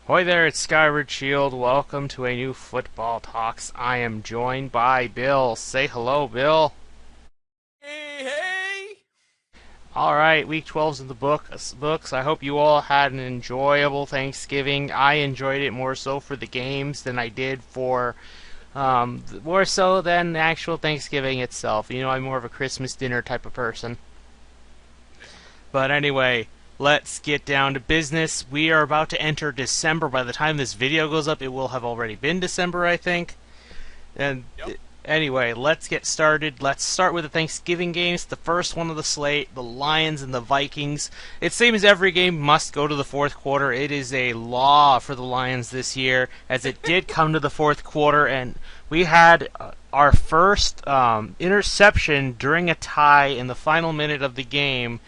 Hoi there, it's Skyward Shield. Welcome to a new Football Talks. I am joined by Bill. Say hello, Bill. Hey, hey! Alright, Week 12's in the books. I hope you all had an enjoyable Thanksgiving. I enjoyed it more so for the games than I did for, more so than the actual Thanksgiving itself. You know, I'm more of a Christmas dinner type of person. Yeah. But anyway, let's get down to business. We are about to enter December. By the time this video goes up, it will have already been December, I think. And Yep. anyway, let's get started. Let's start with the Thanksgiving games. The first one of the slate, the Lions and the Vikings. It seems every game must go to the fourth quarter. It is a law for the Lions this year, as it did come to the fourth quarter, and we had our first interception during a tie in the final minute of the game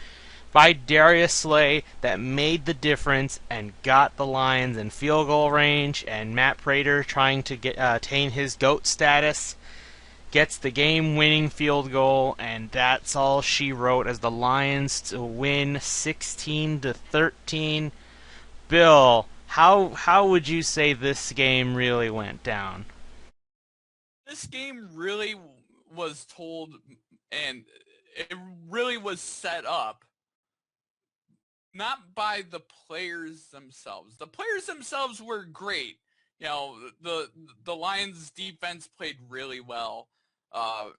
by Darius Slay that made the difference and got the Lions in field goal range, and Matt Prater trying to attain his GOAT status gets the game-winning field goal, and that's all she wrote as the Lions to win 16-13. Bill, how would you say this game really went down? This game really was told, and it really was set up not by the players themselves. The players themselves were great. You know, the Lions defense played really well. Uh,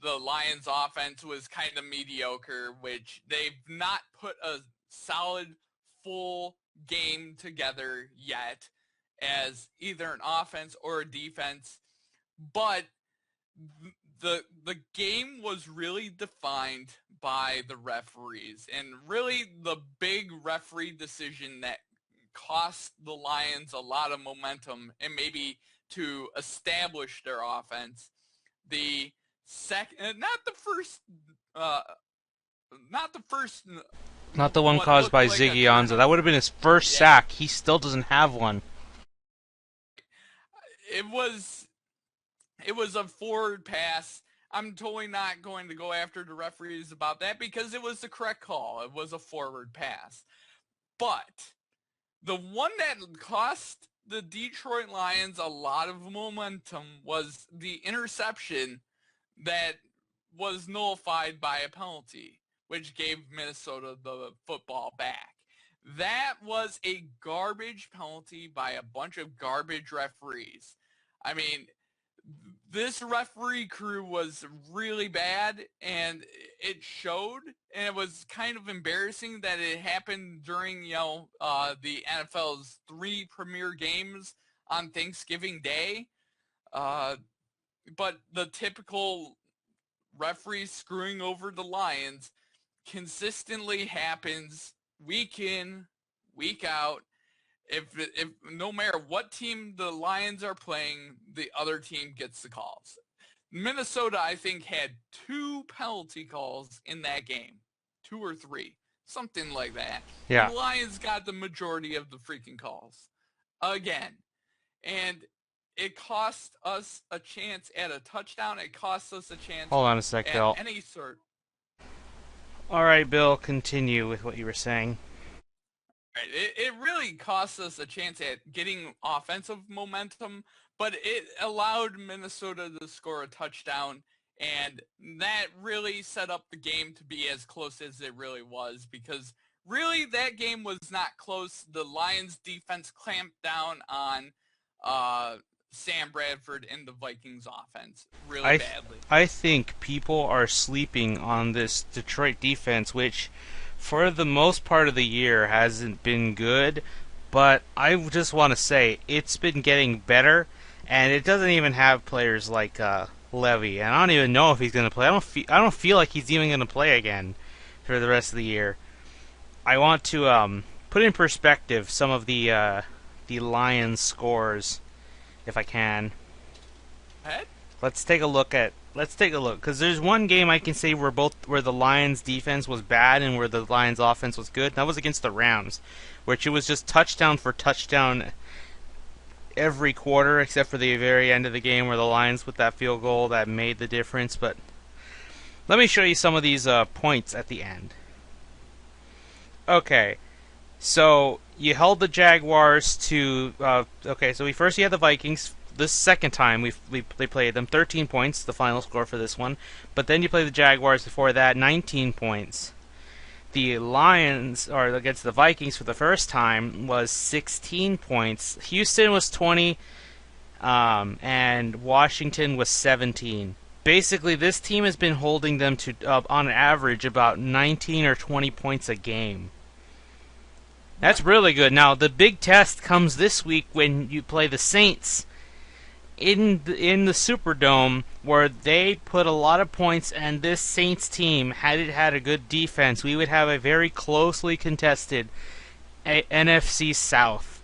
the Lions offense was kind of mediocre, which they've not put a solid full game together yet as either an offense or a defense. But the game was really defined by the referees, and really the big referee decision that cost the Lions a lot of momentum and maybe to establish their offense. The second, uh, not the first Not the one what caused looked by like a Ziggy Ansah. turnover. That would have been his first Yeah, sack. He still doesn't have one. it was it was a forward pass. I'm totally not going to go after the referees about that because it was the correct call. It was a forward pass. But the one that cost the Detroit Lions a lot of momentum was the interception that was nullified by a penalty, which gave Minnesota the football back. That was a garbage penalty by a bunch of garbage referees. I mean, this referee crew was really bad, and it showed, and it was kind of embarrassing that it happened during the NFL's three premier games on Thanksgiving Day. Uh, but the typical referee screwing over the Lions consistently happens week in, week out. If no matter what team the Lions are playing, the other team gets the calls. Minnesota, I think, had two penalty calls in that game, two or three, something like that, and Yeah. the Lions got the majority of the freaking calls again, and it cost us a chance at a touchdown. It cost us a chance Hold on a sec, at Bill. any sort. Alright, Bill, continue with what you were saying. Right. It really cost us a chance at getting offensive momentum, but it allowed Minnesota to score a touchdown, and that really set up the game to be as close as it really was, because really that game was not close. The Lions defense clamped down on Sam Bradford and the Vikings offense really I badly. I think people are sleeping on this Detroit defense, which for the most part of the year hasn't been good. But I just want to say it's been getting better, and it doesn't even have players like Levy, and I don't even know if he's going to play. I don't feel like he's even going to play again for the rest of the year. I want to put in perspective some of the Lions scores if I can. Head? Let's take a look because there's one game I can say where the Lions defense was bad and where the Lions offense was good. That was against the Rams, which it was just touchdown for touchdown every quarter except for the very end of the game where the Lions with that field goal that made the difference. But let me show you some of these points at the end. Okay, So you held the Jaguars to okay. So we first you had the Vikings. This second time they played them 13 points, the final score for this one. But then you play the Jaguars before that 19 points. The Lions or against the Vikings for the first time was 16 points. Houston was 20, and Washington was 17. Basically, this team has been holding them to on average about 19 or 20 points a game. That's Right. really good. Now the big test comes this week when you play the Saints in the Superdome, where they put a lot of points. And this Saints team, had it had a good defense, we would have a very closely contested NFC South,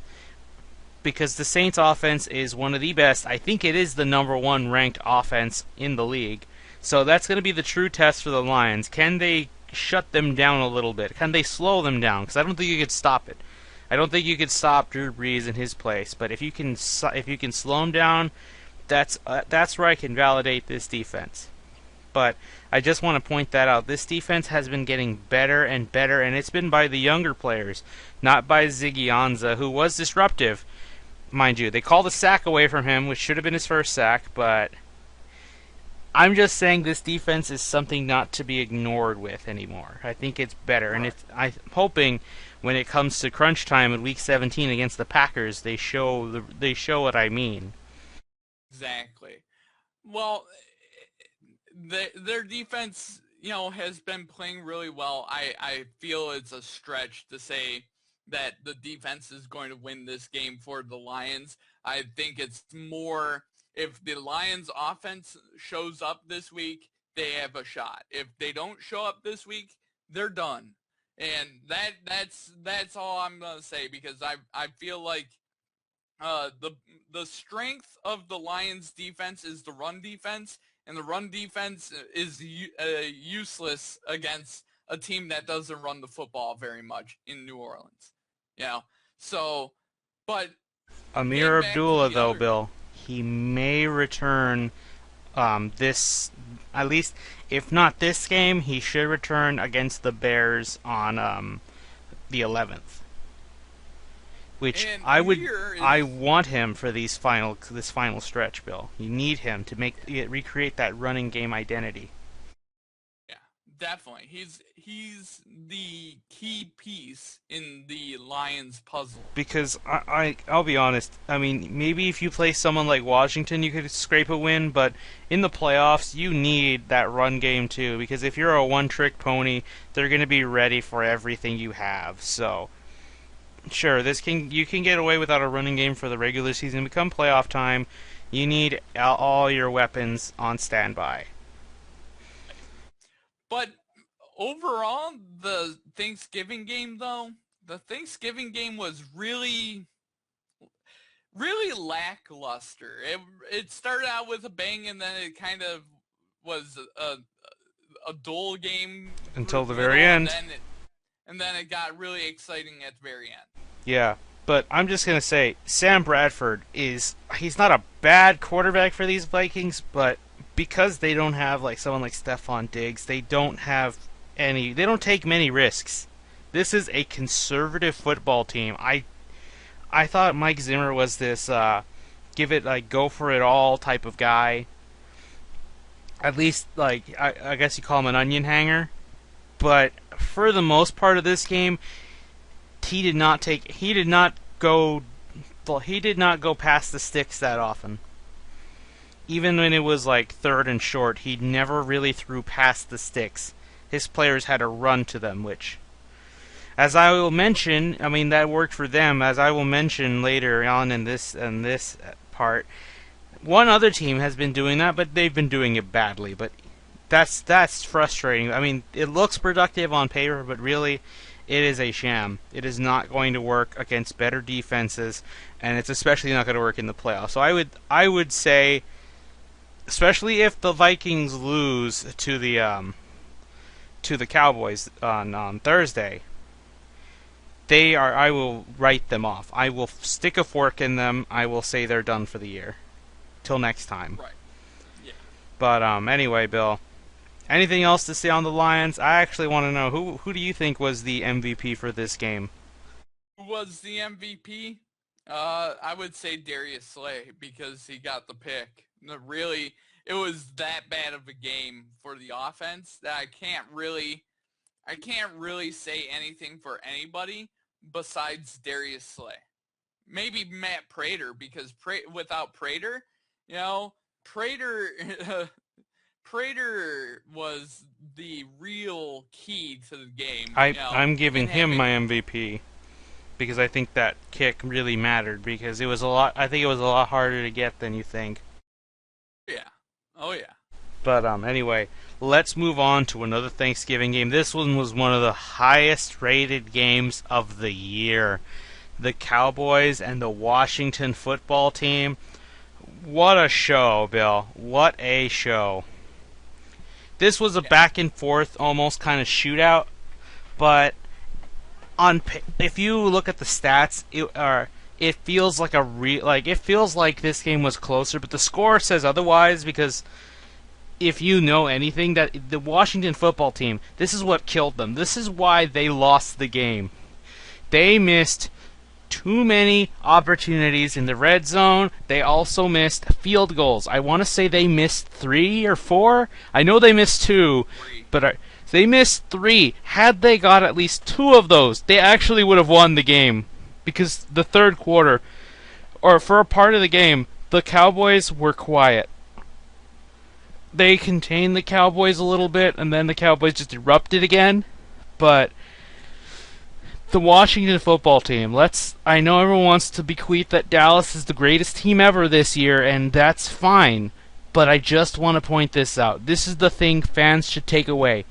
because the Saints offense is one of the best. I think it is the number one ranked offense in the league. So that's going to be the true test for the Lions. Can they shut them down a little bit? Can they slow them down? Because I don't think you could stop it. I don't think you could stop Drew Brees in his place. But if you can slow him down, that's where I can validate this defense. But I just want to point that out. This defense has been getting better and better, and it's been by the younger players, not by Ziggy Ansah, who was disruptive, mind you. They called a sack away from him, which should have been his first sack, but I'm just saying this defense is something not to be ignored with anymore. I think it's better, and Right. I'm hoping when it comes to crunch time in Week 17 against the Packers, they show what I mean. Exactly. Well, their defense, has been playing really well. I feel it's a stretch to say that the defense is going to win this game for the Lions. I think it's more if the Lions offense shows up this week, they have a shot. If they don't show up this week, they're done. And that's all I'm gonna say because I feel like the strength of the Lions defense is the run defense, and the run defense is useless against a team that doesn't run the football very much in New Orleans. You know, so but Amir getting back to Abdullah, the though, other, Bill, he may return this, at least, if not this game, he should return against the Bears on the 11th. Which and I here is want him for this final stretch, Bill. You need him to recreate that running game identity. yeah, definitely he's the key piece in the Lions puzzle. Because I'll be honest. I mean, maybe if you play someone like Washington, you could scrape a win. But in the playoffs, you need that run game too. Because if you're a one-trick pony, they're going to be ready for everything you have. So sure, you can get away without a running game for the regular season. Become playoff time, you need all your weapons on standby. But overall, the Thanksgiving game, though, the Thanksgiving game was really, really lackluster. It started out with a bang, and then it kind of was a dull game Until through the the very middle, and end. then it got really exciting at the very end. Yeah, but I'm just gonna say Sam Bradford he's not a bad quarterback for these Vikings, but because they don't have like someone like Stephon Diggs, they don't take many risks. This is a conservative football team. I thought Mike Zimmer was this give it like go for it all type of guy. At least like I guess you call him an onion hanger. But for the most part of this game, he did not go past the sticks that often. Even when it was like third and short, he never really threw past the sticks. His players had to run to them, which, as I will mention, I mean that worked for them. As I will mention later on in this part, one other team has been doing that, but they've been doing it badly. But that's frustrating. I mean, it looks productive on paper, but really, it is a sham. It is not going to work against better defenses, and it's especially not going to work in the playoffs. So I would say, especially if the Vikings lose to the Cowboys on Thursday, I will write them off. I will stick a fork in them. I will say they're done for the year. Till next time. Right. Yeah. But anyway, Bill, anything else to say on the Lions? I actually want to know who do you think was the MVP for this game? Who was the MVP? I would say Darius Slay because he got the pick. Really, it was that bad of a game for the offense that I can't really say anything for anybody besides Darius Slay. Maybe Matt Prater because without Prater, you know, Prater Prater was the real key to the game. You know, I'm giving and him my having MVP because I think that kick really mattered because it was a lot. I think it was a lot harder to get than you think. yeah, oh yeah, But anyway, let's move on to another Thanksgiving game. This one was one of the highest rated games of the year. The Cowboys and the Washington football team. What a show, Bill. What a show. This was a yeah, back and forth almost kind of shootout, but if you look at the stats, it feels like it feels like this game was closer, but the score says otherwise because if you know anything, that the Washington football team, this is what killed them. This is why they lost the game. They missed too many opportunities in the red zone. They also missed field goals. I want to say they missed 3 or 4. I know they missed 2, three. but they missed 3. Had they got at least 2 of those, they actually would have won the game. Because the third quarter, or for a part of the game, the Cowboys were quiet. They contained the Cowboys a little bit, and then the Cowboys just erupted again. But the Washington football team, I know everyone wants to bequeath that Dallas is the greatest team ever this year, and that's fine. But I just want to point this out. This is the thing fans should take away.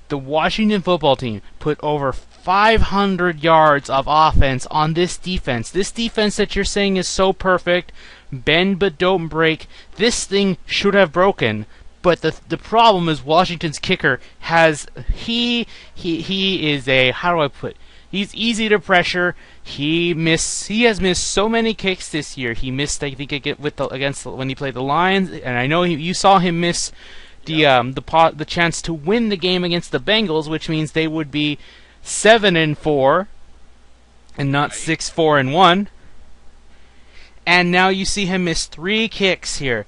The Washington football team put over 500 yards of offense on this defense. This defense that you're saying is so perfect, bend but don't break, this thing should have broken. But the problem is Washington's kicker he is a, how do I put, he's easy to pressure. He has missed so many kicks this year. He missed, I think, against when he played the Lions, and I know you saw him miss the chance to win the game against the Bengals, which means they would be 7-4 and not 6-4-1. And now you see him miss 3 kicks here.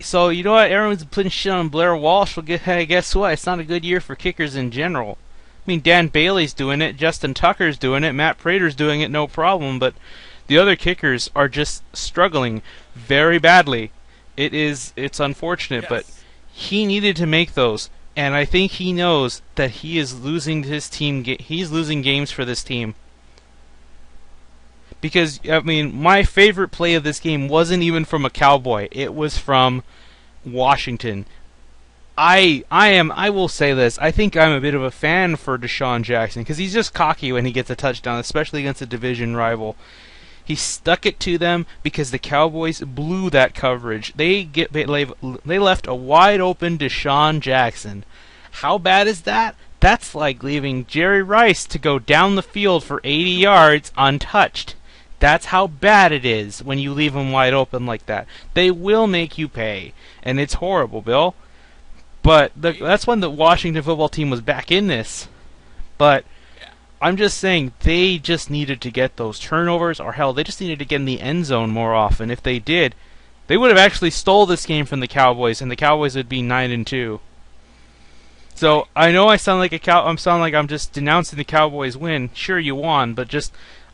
So you know what? Everyone's putting shit on Blair Walsh. Well, guess what? It's not a good year for kickers in general. I mean, Dan Bailey's doing it, Justin Tucker's doing it, Matt Prater's doing it, no problem. But the other kickers are just struggling very badly. It's unfortunate, but Yes. he needed to make those, and I think he knows that he is losing his team. He's losing games for this team. Because, I mean, my favorite play of this game wasn't even from a Cowboy. It was from Washington. I will say this. I think I'm a bit of a fan for Deshaun Jackson because he's just cocky when he gets a touchdown, especially against a division rival. He stuck it to them because the Cowboys blew that coverage. They left a wide open Deshaun Jackson. How bad is that? That's like leaving Jerry Rice to go down the field for 80 yards untouched. That's how bad it is when you leave them wide open like that. They will make you pay, and it's horrible, Bill. But that's when the Washington football team was back in this. But Yeah. I'm just saying they just needed to get those turnovers, or hell, they just needed to get in the end zone more often. If they did, they would have actually stole this game from the Cowboys, and the Cowboys would be 9-2. So I know I sound like I'm just denouncing the Cowboys win. Sure, you won, but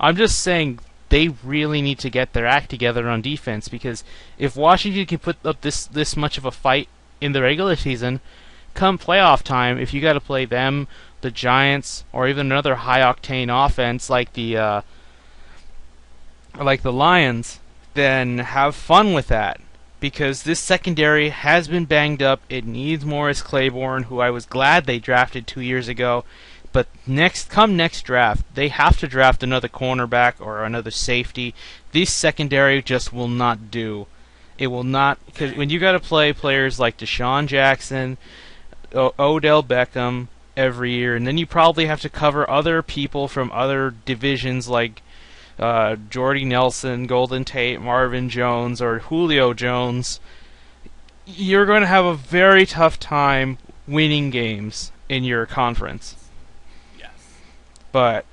I'm just saying they really need to get their act together on defense, because if Washington can put up this much of a fight in the regular season, come playoff time, if you got to play them, the Giants, or even another high octane offense like the Lions, then have fun with that. Because this secondary has been banged up. It needs Morris Claiborne, who I was glad they drafted 2 years ago. But next draft, they have to draft another cornerback or another safety. This secondary just will not do. It will not, because when you got to play players like Deshaun Jackson, Odell Beckham every year, and then you probably have to cover other people from other divisions like Jordy Nelson, Golden Tate, Marvin Jones, or Julio Jones, you're going to have a very tough time winning games in your conference. Yes. But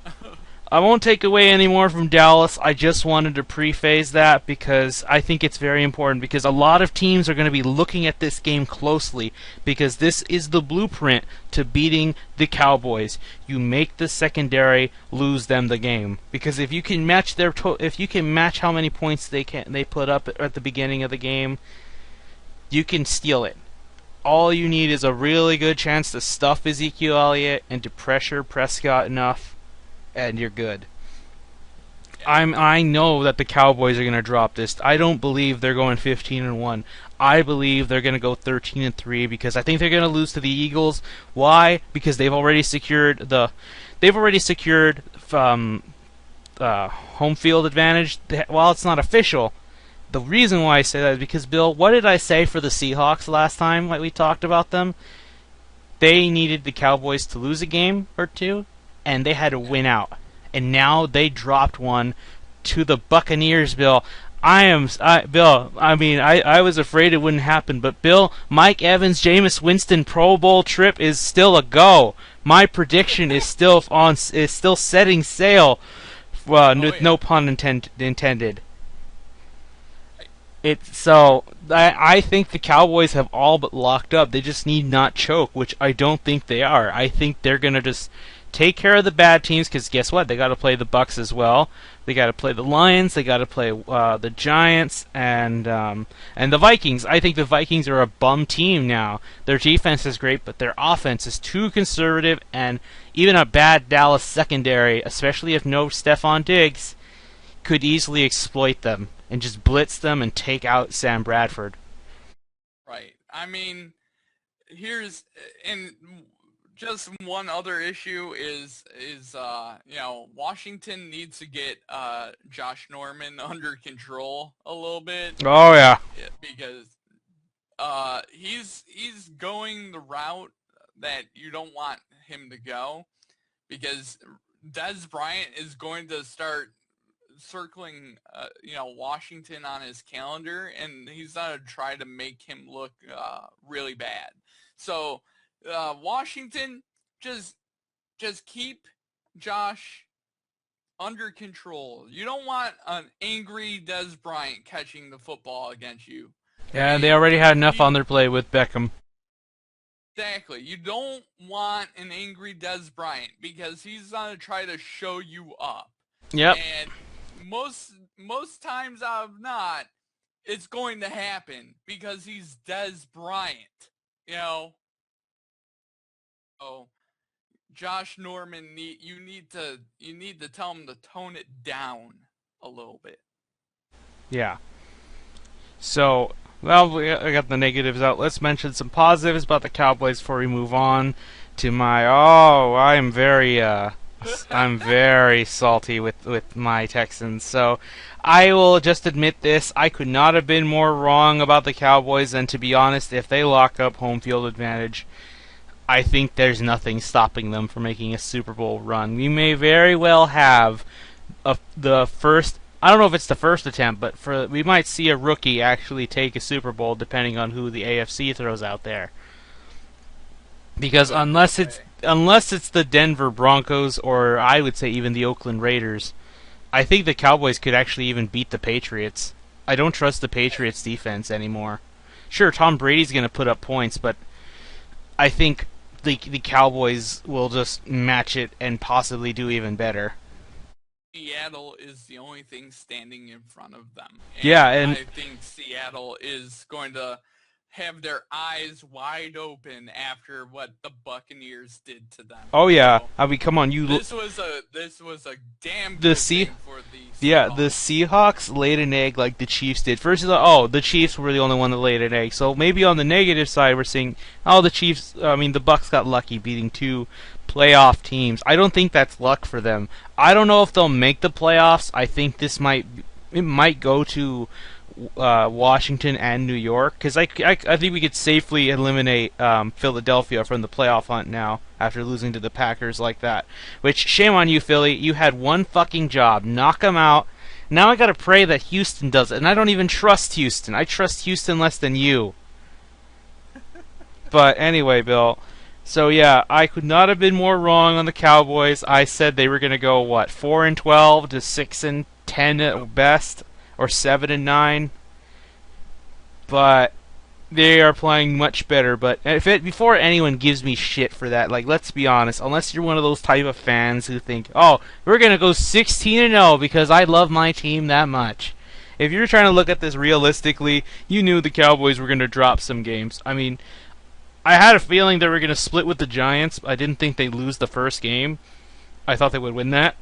I won't take away any more from Dallas. I just wanted to preface that because I think it's very important because a lot of teams are going to be looking at this game closely because this is the blueprint to beating the Cowboys. You make the secondary lose them the game because if you can match if you can match how many points they put up at the beginning of the game, you can steal it. All you need is a really good chance to stuff Ezekiel Elliott and to pressure Prescott enough, and you're good. I know that the Cowboys are going to drop this. I don't believe they're going 15-1. I believe they're going to go 13-3 because I think they're going to lose to the Eagles. Why? Because they've already secured home field advantage. While it's not official, the reason why I say that is because, Bill, what did I say for the Seahawks last time we talked about them? They needed the Cowboys to lose a game or two, and they had to win out. And now they dropped one to the Buccaneers, Bill. Bill, I was afraid it wouldn't happen, but Bill, Mike Evans, Jameis Winston Pro Bowl trip is still a go. My prediction is still setting sail. No pun intended. I think the Cowboys have all but locked up. They just need not choke, which I don't think they are. I think they're gonna just take care of the bad teams because guess what? They got to play the Bucs as well. They got to play the Lions. They got to play the Giants and the Vikings. I think the Vikings are a bum team now. Their defense is great, but their offense is too conservative, and even a bad Dallas secondary, especially if no Stephon Diggs, could easily exploit them and just blitz them and take out Sam Bradford. Right. I mean, just one other issue is Washington needs to get Josh Norman under control a little bit. Oh yeah, because he's going the route that you don't want him to go, because Dez Bryant is going to start circling Washington on his calendar, and he's going to try to make him look really bad. So Washington, just keep Josh under control. You don't want an angry Dez Bryant catching the football against you. Yeah, they already had enough on their plate with Beckham. Exactly. You don't want an angry Dez Bryant because he's going to try to show you up. Yep. And most times out of not, it's going to happen because he's Dez Bryant. So Josh Norman, you need to tell him to tone it down a little bit. Yeah. So, well, I got the negatives out. Let's mention some positives about the Cowboys before we move on to my. I'm very salty with my Texans. So, I will just admit this. I could not have been more wrong about the Cowboys, and to be honest, if they lock up home field advantage, I think there's nothing stopping them from making a Super Bowl run. We may very well have the first. I don't know if it's the first attempt, but we might see a rookie actually take a Super Bowl, depending on who the AFC throws out there. Because unless it's the Denver Broncos, or I would say even the Oakland Raiders, I think the Cowboys could actually even beat the Patriots. I don't trust the Patriots defense anymore. Sure, Tom Brady's going to put up points, but I think the Cowboys will just match it and possibly do even better. Seattle is the only thing standing in front of them. And I think Seattle is going to have their eyes wide open after what the Buccaneers did to them. Oh yeah, so, I mean, come on, This was a damn good thing for the Seahawks. The Seahawks laid an egg like the Chiefs did. First, the Chiefs were the only one that laid an egg. So maybe on the negative side, we're seeing, the Bucs got lucky beating two playoff teams. I don't think that's luck for them. I don't know if they'll make the playoffs. I think it might go to Washington and New York, because I think we could safely eliminate Philadelphia from the playoff hunt now after losing to the Packers like that. Which, shame on you, Philly. You had one fucking job. Knock them out. Now I gotta pray that Houston does it, and I don't even trust Houston. I trust Houston less than you. But anyway, Bill, So yeah, I could not have been more wrong on the Cowboys. I said they were going to go what 4-12 to 6-10 Yep. at best, or 7-9. But they are playing much better. But if it, before anyone gives me shit for that, like let's be honest, unless you're one of those type of fans who think, oh, we're going to go 16-0 because I love my team that much. If you're trying to look at this realistically, you knew the Cowboys were going to drop some games. I mean, I had a feeling they were going to split with the Giants. I didn't think they'd lose the first game. I thought they would win that.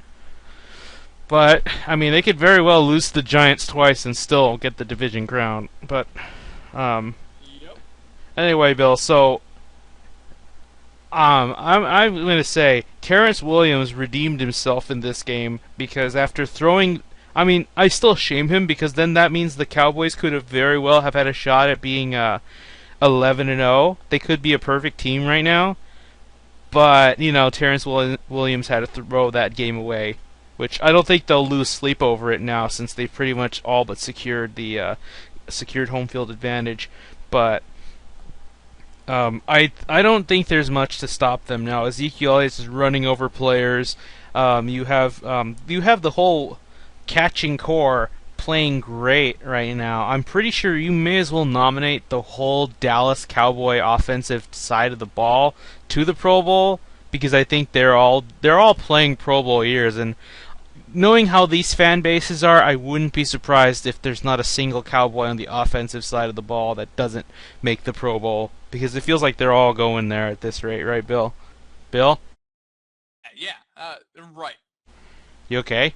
But, I mean, they could very well lose to the Giants twice and still get the division crown. But, um, Yep. anyway, Bill, so, I'm going to say Terrence Williams redeemed himself in this game because after throwing. I mean, I still shame him because then that means the Cowboys could have very well have had a shot at being 11-0. They could be a perfect team right now. But, you know, Terrence Williams had to throw that game away, which I don't think they'll lose sleep over it now since they've pretty much all but secured the secured home field advantage. But I don't think there's much to stop them now. Ezekiel is running over players. You have the whole catching core playing great right now. I'm pretty sure you may as well nominate the whole Dallas Cowboy offensive side of the ball to the Pro Bowl because I think they're all playing Pro Bowl years, and knowing how these fan bases are, I wouldn't be surprised if there's not a single Cowboy on the offensive side of the ball that doesn't make the Pro Bowl because it feels like they're all going there at this rate, right, Bill? Bill, Yeah. Right. you okay?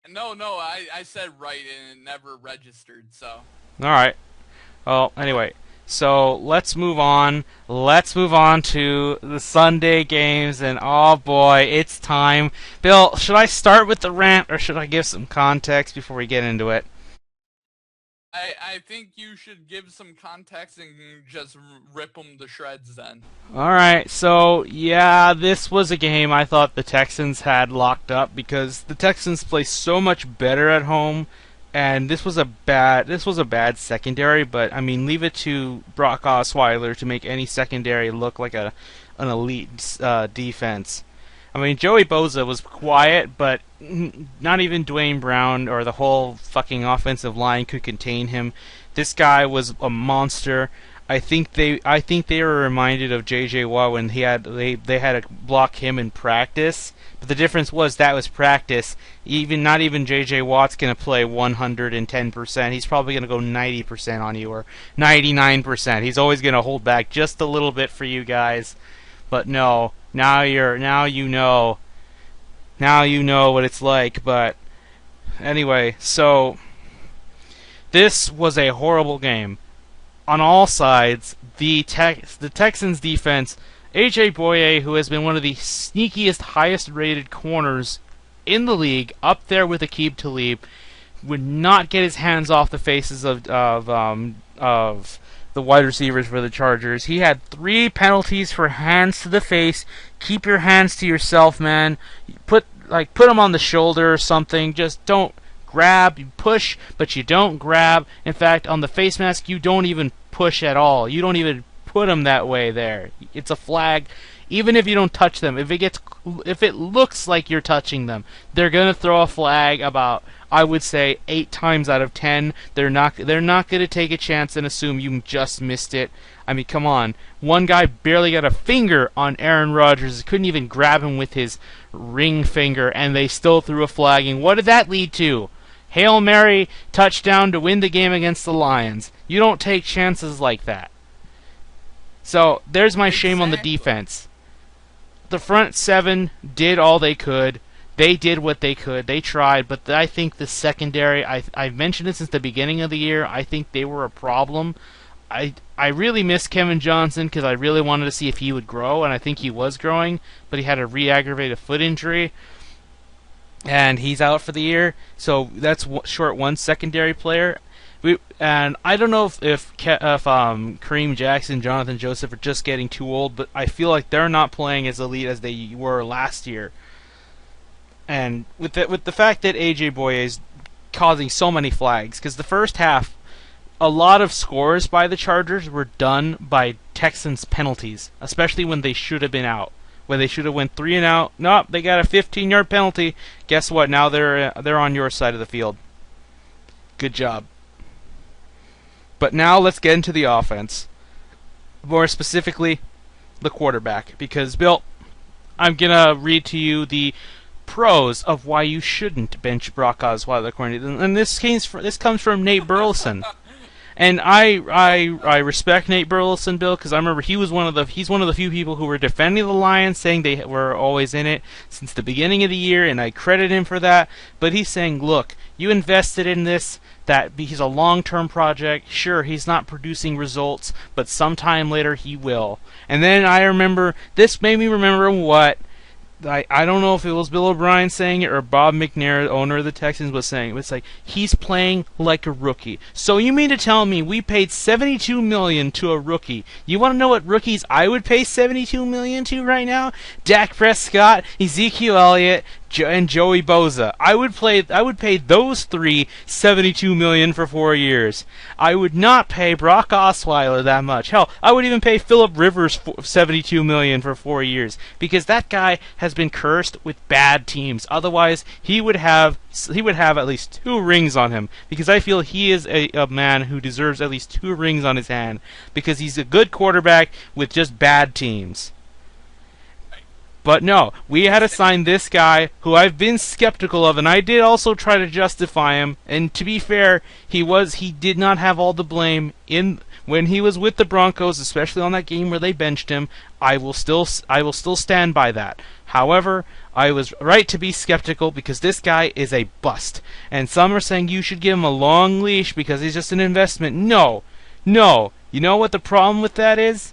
No, no, I said right and it never registered. So. All right. Well, anyway, so let's move on. Let's move on to the Sunday games, and oh boy, it's time. Bill, should I start with the rant, or should I give some context before we get into it? I think you should give some context and just rip them to shreds then. All right, so yeah, this was a game I thought the Texans had locked up because the Texans play so much better at home, and this was a bad secondary. But I mean, leave it to Brock Osweiler to make any secondary look like an elite defense. I mean, Joey Bosa was quiet, but not even Dwayne Brown or the whole fucking offensive line could contain him. This guy was a monster. I think they were reminded of J.J. Watt when they had to block him in practice. But the difference was that was practice. Not even J.J. Watt's gonna play 110%. He's probably gonna go 90% on you or 99%. He's always gonna hold back just a little bit for you guys. But no, now you know what it's like. But anyway, so this was a horrible game on all sides. The Texans defense, AJ Boye, who has been one of the sneakiest, highest rated corners in the league, up there with Aqib Talib, would not get his hands off the faces of the wide receivers for the Chargers. He had 3 penalties for hands to the face. Keep your hands to yourself, man. Put them on the shoulder or something. Just don't grab. You push, but you don't grab. In fact, on the face mask, you don't even push at all. You don't even put them that way there. It's a flag. Even if you don't touch them, if it looks like you're touching them, they're gonna throw a flag about, I would say, 8 times out of 10. They're not gonna take a chance and assume you just missed it. I mean, come on. One guy barely got a finger on Aaron Rodgers. Couldn't even grab him with his ring finger, and they still threw a flag. And what did that lead to? Hail Mary touchdown to win the game against the Lions. You don't take chances like that. So there's my shame on the Exactly. defense. The front 7 did all they could. They did what they could. They tried, but I think the secondary, I've mentioned it since the beginning of the year, I think they were a problem. I really missed Kevin Johnson because I really wanted to see if he would grow, and I think he was growing, but he had a re-aggravated foot injury, and he's out for the year. So that's short one secondary player. And I don't know if Kareem Jackson, Jonathan Joseph are just getting too old, but I feel like they're not playing as elite as they were last year. And with the fact that AJ Boye is causing so many flags, because the first half a lot of scores by the Chargers were done by Texans penalties, especially when they should have been out. When they should have went 3 and out. Nope, they got a 15-yard penalty. Guess what? Now they're on your side of the field. Good job. But now let's get into the offense. More specifically, the quarterback. Because, Bill, I'm going to read to you the pros of why you shouldn't bench Brock Osweiler according to, and this comes from Nate Burleson. And I respect Nate Burleson, Bill, because I remember he's one of the few people who were defending the Lions, saying they were always in it since the beginning of the year, and I credit him for that. But he's saying, look, you invested in this, that he's a long-term project. Sure, he's not producing results, but sometime later he will. And then this made me remember what I don't know if it was Bill O'Brien saying it or Bob McNair, owner of the Texans, was saying it. It's like, he's playing like a rookie. So you mean to tell me we paid $72 million to a rookie? You want to know what rookies I would pay $72 million to right now? Dak Prescott, Ezekiel Elliott, and Joey Bosa. I would pay those three $72 million for 4 years. I would not pay Brock Osweiler that much. Hell, I would even pay Phillip Rivers $72 million for 4 years, because that guy has been cursed with bad teams. Otherwise, he would have at least 2 rings on him, because I feel he is a man who deserves at least 2 rings on his hand, because he's a good quarterback with just bad teams. But no, we had to sign this guy who I've been skeptical of, and I did also try to justify him. And to be fair, he did not have all the blame when he was with the Broncos, especially on that game where they benched him. I will still stand by that. However, I was right to be skeptical because this guy is a bust. And some are saying you should give him a long leash because he's just an investment. No. You know what the problem with that is?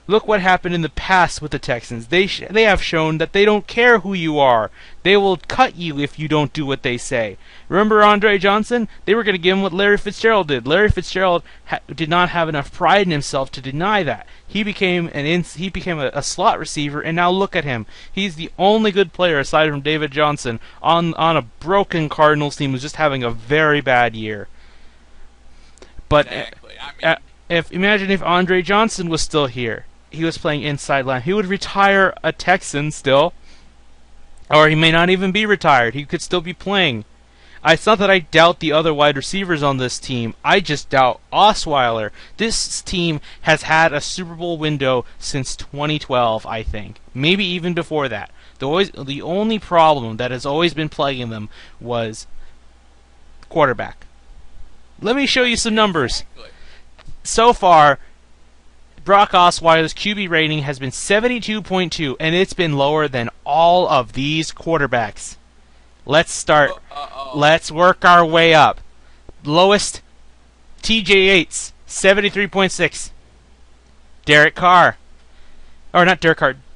Look what happened in the past with the Texans. They have shown that they don't care who you are. They will cut you if you don't do what they say. Remember Andre Johnson? They were going to give him what Larry Fitzgerald did. Larry Fitzgerald did not have enough pride in himself to deny that. He became a slot receiver, and now look at him. He's the only good player aside from David Johnson on a broken Cardinals team who's just having a very bad year. But exactly. imagine if Andre Johnson was still here. He was playing inside line. He would retire a Texan still. Or he may not even be retired. He could still be playing. It's not that I doubt the other wide receivers on this team. I just doubt Osweiler. This team has had a Super Bowl window since 2012, I think. Maybe even before that. The only problem that has always been plaguing them was quarterback. Let me show you some numbers. So far, Brock Osweiler's QB rating has been 72.2, and it's been lower than all of these quarterbacks. Let's start. Let's work our way up. Lowest, TJ Yates, 73.6. David Carr.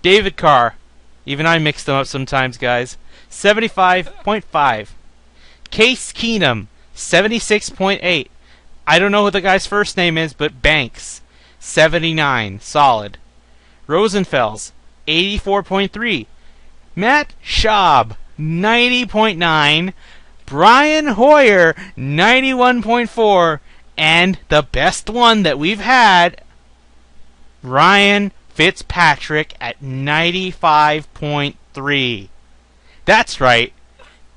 David Carr. Even I mix them up sometimes, guys. 75.5. Case Keenum, 76.8. I don't know what the guy's first name is, but Banks, 79. Solid. Rosenfels, 84.3. Matt Schaub, 90.9. Brian Hoyer, 91.4. And the best one that we've had, Ryan Fitzpatrick at 95.3. That's right.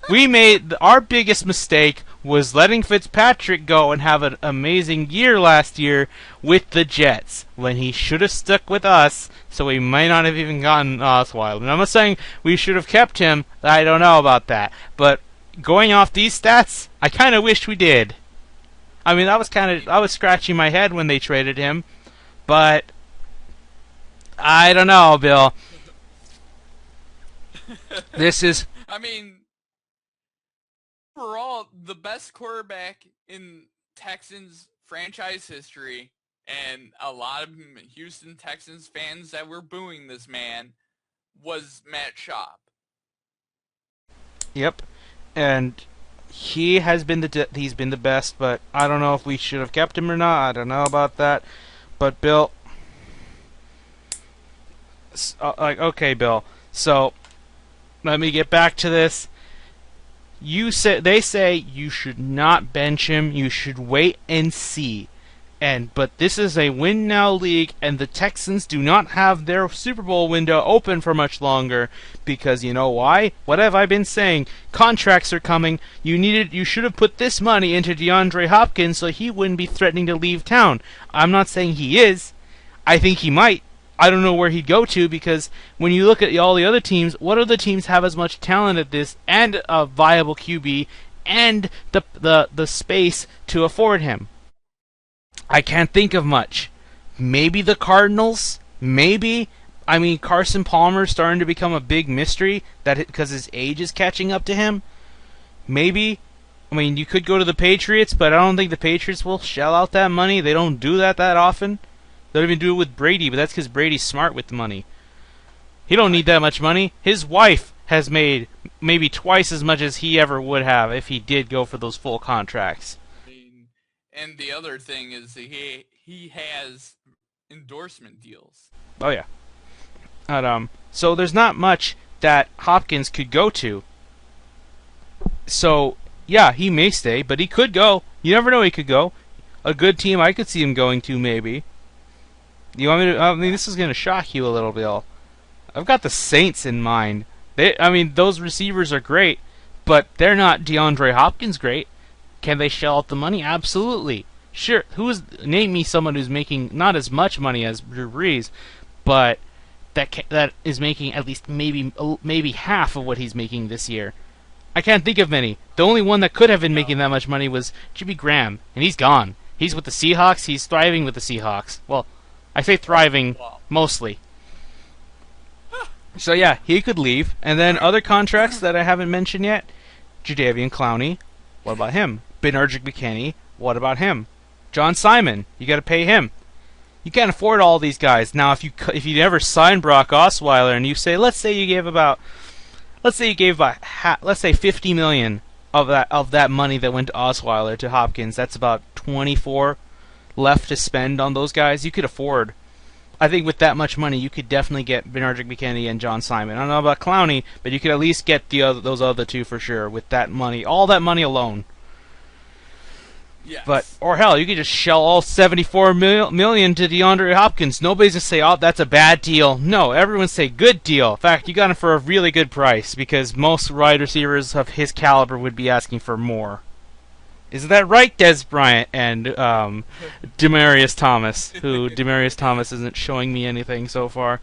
We made our biggest mistake was letting Fitzpatrick go and have an amazing year last year with the Jets when he should have stuck with us, so we might not have even gotten Osweiler. And I'm not saying we should have kept him. I don't know about that. But going off these stats, I kind of wish we did. I mean, I was scratching my head when they traded him, but I don't know, Bill. This is... I mean, overall, the best quarterback in Texans franchise history, and a lot of Houston Texans fans that were booing this man, was Matt Schaub. Yep, and he has been he's been the best, but I don't know if we should have kept him or not. I don't know about that. But Bill, okay, Bill. So let me get back to this. They say you should not bench him. You should wait and see. But this is a win now league, and the Texans do not have their Super Bowl window open for much longer because you know why? What have I been saying? Contracts are coming. You should have put this money into DeAndre Hopkins so he wouldn't be threatening to leave town. I'm not saying he is. I think he might. I don't know where he'd go to because when you look at all the other teams, what other teams have as much talent at this and a viable QB and the space to afford him? I can't think of much. Maybe the Cardinals. Maybe. I mean, Carson Palmer's starting to become a big mystery because his age is catching up to him. Maybe. I mean, you could go to the Patriots, but I don't think the Patriots will shell out that money. They don't do that often. They don't even do it with Brady, but that's because Brady's smart with the money. He don't need that much money. His wife has made maybe twice as much as he ever would have if he did go for those full contracts. And the other thing is that he has endorsement deals. Oh yeah. So there's not much that Hopkins could go to. So yeah, he may stay, but he could go. You never know, he could go. A good team I could see him going to maybe. You want me to? I mean, this is gonna shock you a little, Bill. I've got the Saints in mind. Those receivers are great, but they're not DeAndre Hopkins great. Can they shell out the money? Absolutely. Sure. Name me someone who's making not as much money as Drew Brees, but that is making at least maybe half of what he's making this year. I can't think of many. The only one that could have been making that much money was Jimmy Graham, and he's gone. He's with the Seahawks. He's thriving with the Seahawks. Well, I say thriving mostly. So yeah, he could leave. And then other contracts that I haven't mentioned yet. Jadeveon Clowney. What about him? Benardic McKinney. What about him? John Simon. You got to pay him. You can't afford all these guys. Now, if you never sign Brock Osweiler and you say, let's say you gave about let's say $50 million of that money that went to Osweiler to Hopkins. That's about 24 left to spend on those guys. You could afford. I think with that much money, you could definitely get Benardic McKinney and John Simon. I don't know about Clowney, but you could at least get those other two for sure with that money, all that money alone. Yes. Or hell, you could just shell all $74 million to DeAndre Hopkins. Nobody's gonna say, "Oh, that's a bad deal." No, everyone say, "Good deal." In fact, you got him for a really good price because most wide receivers of his caliber would be asking for more. Isn't that right, Des Bryant and Demaryius Thomas? Who Demaryius Thomas isn't showing me anything so far.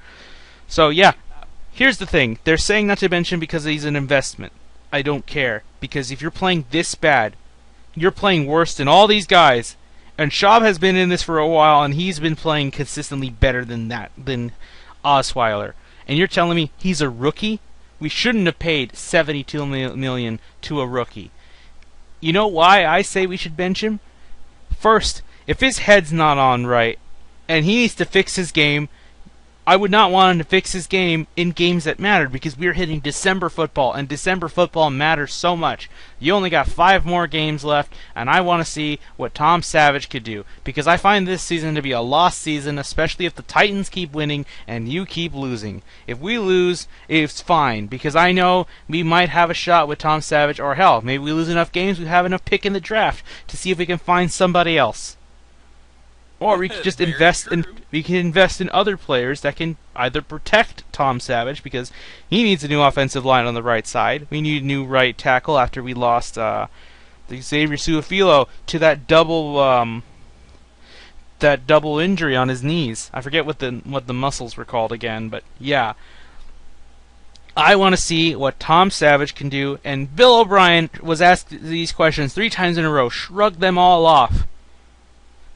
So yeah, here's the thing: they're saying not to mention because he's an investment. I don't care because if you're playing this bad, you're playing worse than all these guys. And Schaub has been in this for a while, and he's been playing consistently better than Osweiler. And you're telling me he's a rookie? We shouldn't have paid $72 million to a rookie. You know why I say we should bench him? First, if his head's not on right, and he needs to fix his game, I would not want him to fix his game in games that mattered because we're hitting December football, and December football matters so much. You only got 5 more games left, and I want to see what Tom Savage could do because I find this season to be a lost season, especially if the Titans keep winning and you keep losing. If we lose, it's fine because I know we might have a shot with Tom Savage, or hell, maybe we lose enough games we have enough pick in the draft to see if we can find somebody else. Or we could just invest in other players that can either protect Tom Savage because he needs a new offensive line on the right side. We need a new right tackle after we lost Xavier Su'a-Filo to that double injury on his knees. I forget what the muscles were called again, but yeah. I want to see what Tom Savage can do, and Bill O'Brien was asked these questions 3 times in a row, shrugged them all off.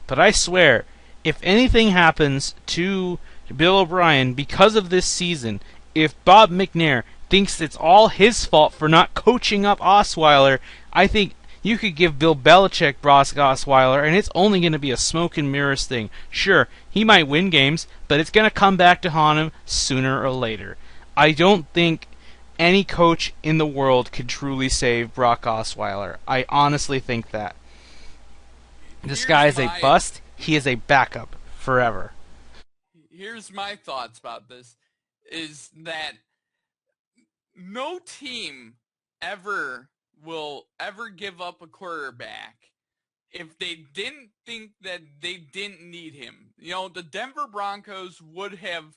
But I swear, if anything happens to Bill O'Brien because of this season, if Bob McNair thinks it's all his fault for not coaching up Osweiler, I think you could give Bill Belichick Brock Osweiler, and it's only going to be a smoke and mirrors thing. Sure, he might win games, but it's going to come back to haunt him sooner or later. I don't think any coach in the world could truly save Brock Osweiler. I honestly think that. This guy is a bust. He is a backup forever. Here's my thoughts about this, is that no team will ever give up a quarterback if they didn't think that they didn't need him, the Denver Broncos would have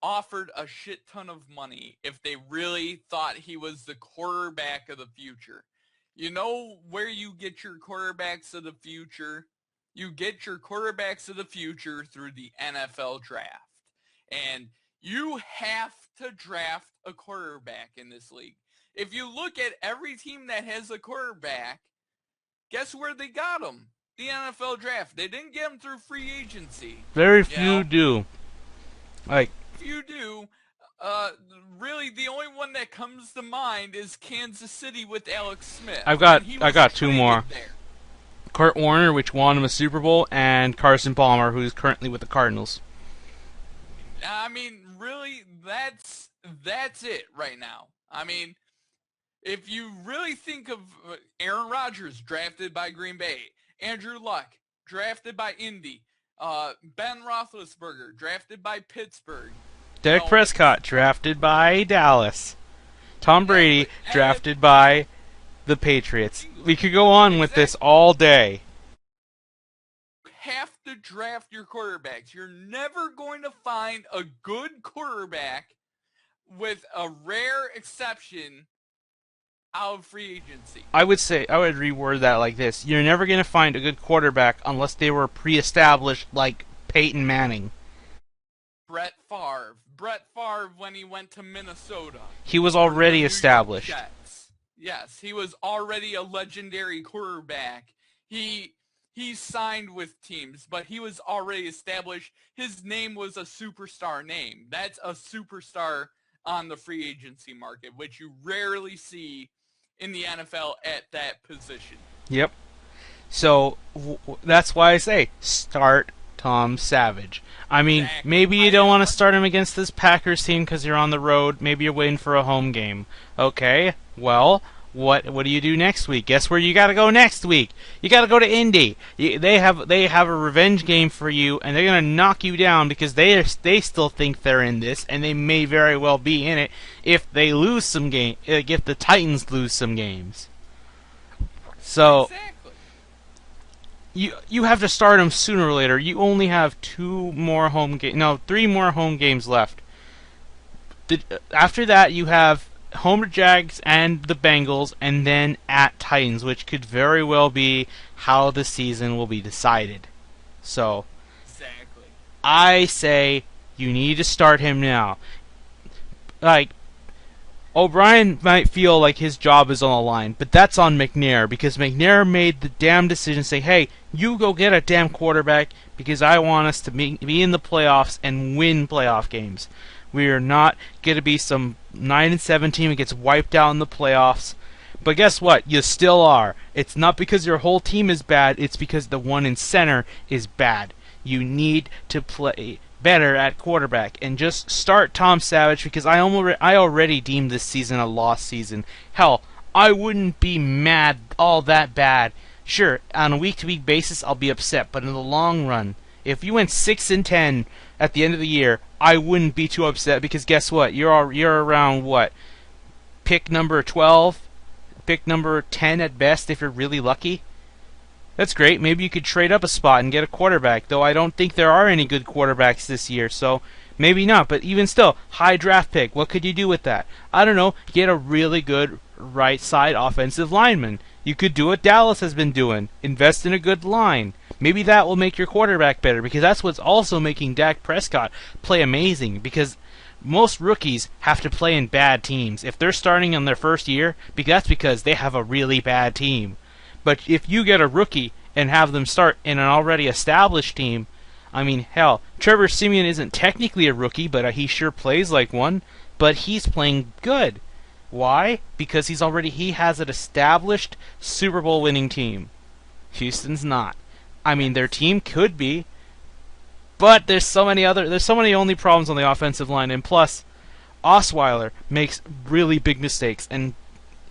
offered a shit ton of money if they really thought he was the quarterback of the future. You know where you get your quarterbacks of the future? You get your quarterbacks of the future through the NFL draft. And you have to draft a quarterback in this league. If you look at every team that has a quarterback, guess where they got him? The NFL draft. They didn't get him through free agency. Very few do. Few do. Really, the only one that comes to mind is Kansas City with Alex Smith. I got two more. There. Kurt Warner, which won him a Super Bowl, and Carson Palmer, who's currently with the Cardinals. I mean, really, that's it right now. I mean, if you really think of Aaron Rodgers, drafted by Green Bay, Andrew Luck, drafted by Indy, Ben Roethlisberger, drafted by Pittsburgh, Dak Prescott, drafted by Dallas. Tom Brady, drafted by the Patriots. We could go on with this all day. You have to draft your quarterbacks. You're never going to find a good quarterback, with a rare exception, out of free agency. I would reword that like this. You're never going to find a good quarterback unless they were pre-established like Peyton Manning. Brett Favre, when he went to Minnesota. He was already established. Yes, he was already a legendary quarterback. He signed with teams, but he was already established. His name was a superstar name. That's a superstar on the free agency market, which you rarely see in the NFL at that position. Yep. So that's why I say start Tom Savage. I mean, maybe you don't want to start him against this Packers team because you're on the road. Maybe you're waiting for a home game. Okay, well, what do you do next week? Guess where you got to go next week? You got to go to Indy. They have a revenge game for you, and they're gonna knock you down because they still think they're in this, and they may very well be in it if they lose some game. If the Titans lose some games. So. Exactly. You have to start them sooner or later. You only have 3 more home games left. After that, you have home to Jags and the Bengals, and then at Titans, which could very well be how the season will be decided. So, exactly. I say you need to start him now. O'Brien might feel like his job is on the line, but that's on McNair, because McNair made the damn decision to say, hey, you go get a damn quarterback because I want us to be in the playoffs and win playoff games. We are not going to be some 9-7 team that gets wiped out in the playoffs. But guess what? You still are. It's not because your whole team is bad, it's because the one in center is bad. You need to play better at quarterback, and just start Tom Savage, because I already deemed this season a lost season. Hell, I wouldn't be mad all that bad. Sure, on a week-to-week basis, I'll be upset, but in the long run, if you went 6-10 at the end of the year, I wouldn't be too upset, because guess what? You're around what? Pick number 12, pick number 10 at best if you're really lucky. That's great. Maybe you could trade up a spot and get a quarterback, though I don't think there are any good quarterbacks this year, so maybe not. But even still, high draft pick, what could you do with that? I don't know, get a really good right side offensive lineman. You could do what Dallas has been doing. Invest in a good line. Maybe that will make your quarterback better, because that's what's also making Dak Prescott play amazing, because most rookies have to play in bad teams. If they're starting in their first year, that's because they have a really bad team. But if you get a rookie and have them start in an already established team, I mean, hell, Trevor Siemian isn't technically a rookie, but he sure plays like one. But he's playing good. Why? Because he has an established Super Bowl winning team. Houston's not. I mean, their team could be, but there's so many only problems on the offensive line, and plus, Osweiler makes really big mistakes, and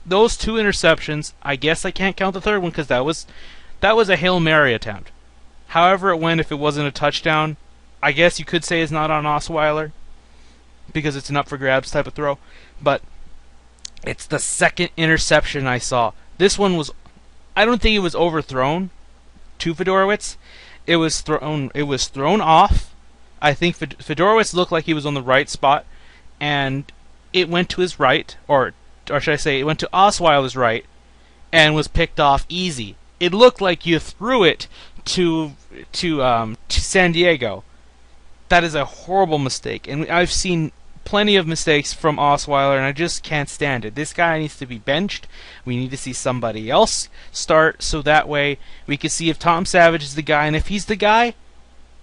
those 2 interceptions, I guess I can't count the third one because that was a Hail Mary attempt. However it went, if it wasn't a touchdown, I guess you could say it's not on Osweiler because it's an up for grabs type of throw. But it's the second interception I saw. This one was, I don't think it was overthrown, to Fedorowicz. It was thrown off. I think Fedorowicz looked like he was on the right spot, and it went to his right, or should I say, it went to Osweiler's right, and was picked off easy. It looked like you threw it to San Diego. That is a horrible mistake, and I've seen plenty of mistakes from Osweiler, and I just can't stand it. This guy needs to be benched. We need to see somebody else start, so that way we can see if Tom Savage is the guy, and if he's the guy,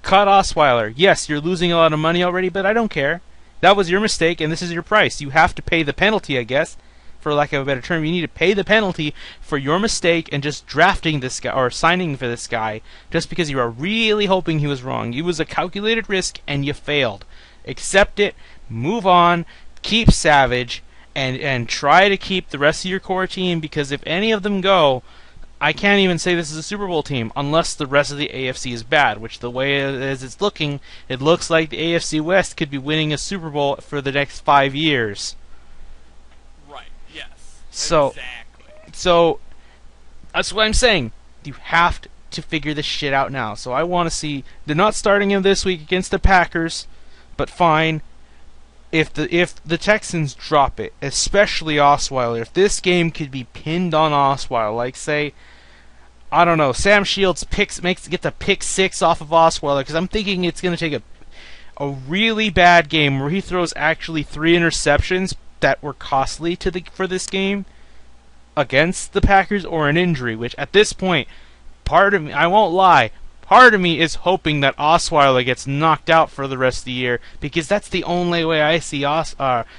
cut Osweiler. Yes, you're losing a lot of money already, but I don't care. That was your mistake, and this is your price. You have to pay the penalty, I guess, for lack of a better term. You need to pay the penalty for your mistake and just drafting this guy, or signing for this guy, just because you are really hoping he was wrong. It was a calculated risk, and you failed. Accept it, move on, keep Savage, and try to keep the rest of your core team, because if any of them go, I can't even say this is a Super Bowl team unless the rest of the AFC is bad, which the way as it's looking, it looks like the AFC West could be winning a Super Bowl for the next 5 years. Right, yes. So, exactly. So, that's what I'm saying. You have to figure this shit out now. So I want to see, they're not starting him this week against the Packers, but fine. If the Texans drop it, especially Osweiler, if this game could be pinned on Osweiler, like say, I don't know, Sam Shields gets a pick 6 off of Osweiler, because I'm thinking it's going to take a really bad game where he throws actually 3 interceptions that were costly for this game against the Packers, or an injury, which at this point, part of me, I won't lie, part of me is hoping that Osweiler gets knocked out for the rest of the year, because that's the only way I see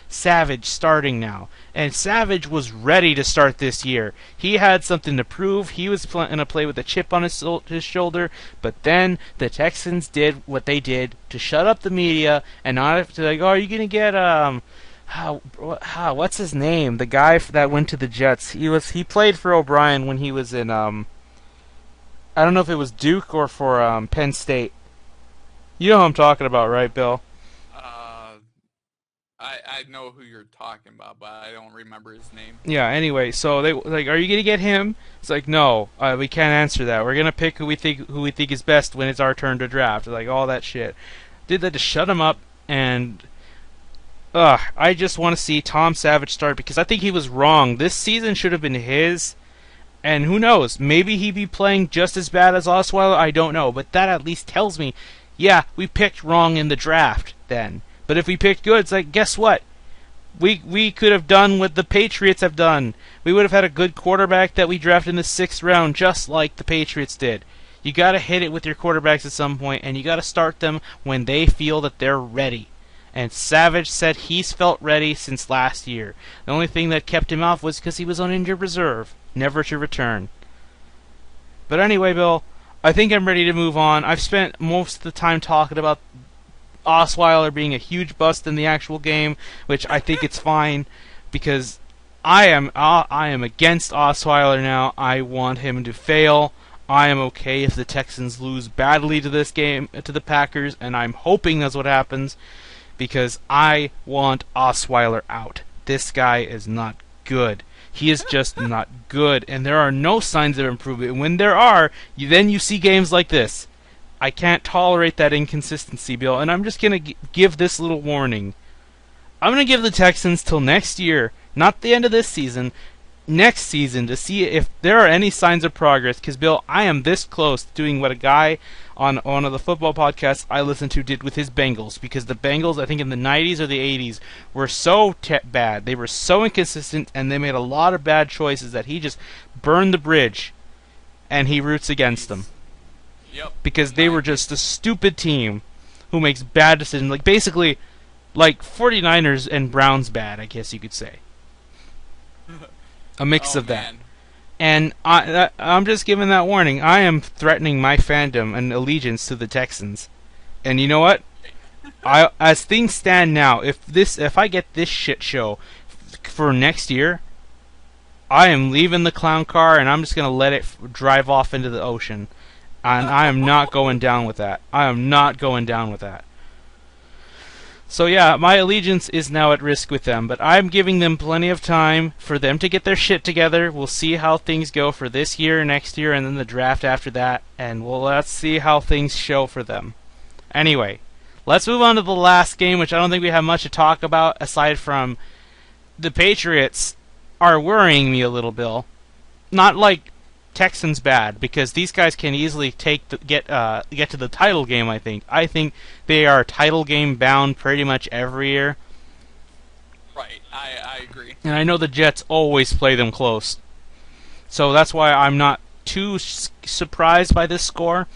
Savage starting now. And Savage was ready to start this year. He had something to prove. He was going to play with a chip on his shoulder, but then the Texans did what they did to shut up the media and not have to like, oh, are you going to get what's his name? The guy that went to the Jets. He played for O'Brien when he was in I don't know if it was Duke or for Penn State. You know who I'm talking about, right, Bill? I know who you're talking about, but I don't remember his name. Yeah, anyway, so they like, are you going to get him? It's like, no, we can't answer that. We're going to pick who we think is best when it's our turn to draft. Like, all that shit. Did that to shut him up, and I just want to see Tom Savage start, because I think he was wrong. This season should have been his. And who knows, maybe he'd be playing just as bad as Osweiler, I don't know. But that at least tells me, yeah, we picked wrong in the draft then. But if we picked good, it's like, guess what? We could have done what the Patriots have done. We would have had a good quarterback that we drafted in the 6th round, just like the Patriots did. You gotta hit it with your quarterbacks at some point, and you gotta start them when they feel that they're ready. And Savage said he's felt ready since last year. The only thing that kept him off was because he was on injured reserve, never to return. But anyway, Bill, I think I'm ready to move on. I've spent most of the time talking about Osweiler being a huge bust in the actual game, which I think it's fine, because I am against Osweiler now. I want him to fail. I am okay if the Texans lose badly to this game, to the Packers, and I'm hoping that's what happens, because I want Osweiler out. This guy is not good. He is just not good, and there are no signs of improvement. And when there are, then you see games like this. I can't tolerate that inconsistency, Bill, and I'm just going to give this little warning. I'm going to give the Texans till next year, not the end of this season, next season, to see if there are any signs of progress, because, Bill, I am this close to doing what a guy on one of the football podcasts I listened to did with his Bengals, because the Bengals, I think in the 90s or the 80s, were so bad. They were so inconsistent, and they made a lot of bad choices that he just burned the bridge, and he roots against them. Yep. Because they were just a stupid team who makes bad decisions. Like, basically, like 49ers and Browns bad, I guess you could say. A mix of that. Man. And I'm just giving that warning. I am threatening my fandom and allegiance to the Texans. And you know what? As things stand now, if I get this shit show for next year, I am leaving the clown car and I'm just going to let it drive off into the ocean. And I am not going down with that. I am not going down with that. So yeah, my allegiance is now at risk with them, but I'm giving them plenty of time for them to get their shit together. We'll see how things go for this year, next year, and then the draft after that, and let's see how things show for them. Anyway, let's move on to the last game, which I don't think we have much to talk about aside from the Patriots are worrying me a little, Bill. Not like Texans bad, because these guys can easily get to the title game. I think they are title game bound pretty much every year, Right, I agree. and I know the Jets always play them close. So that's why I'm not too surprised by this score,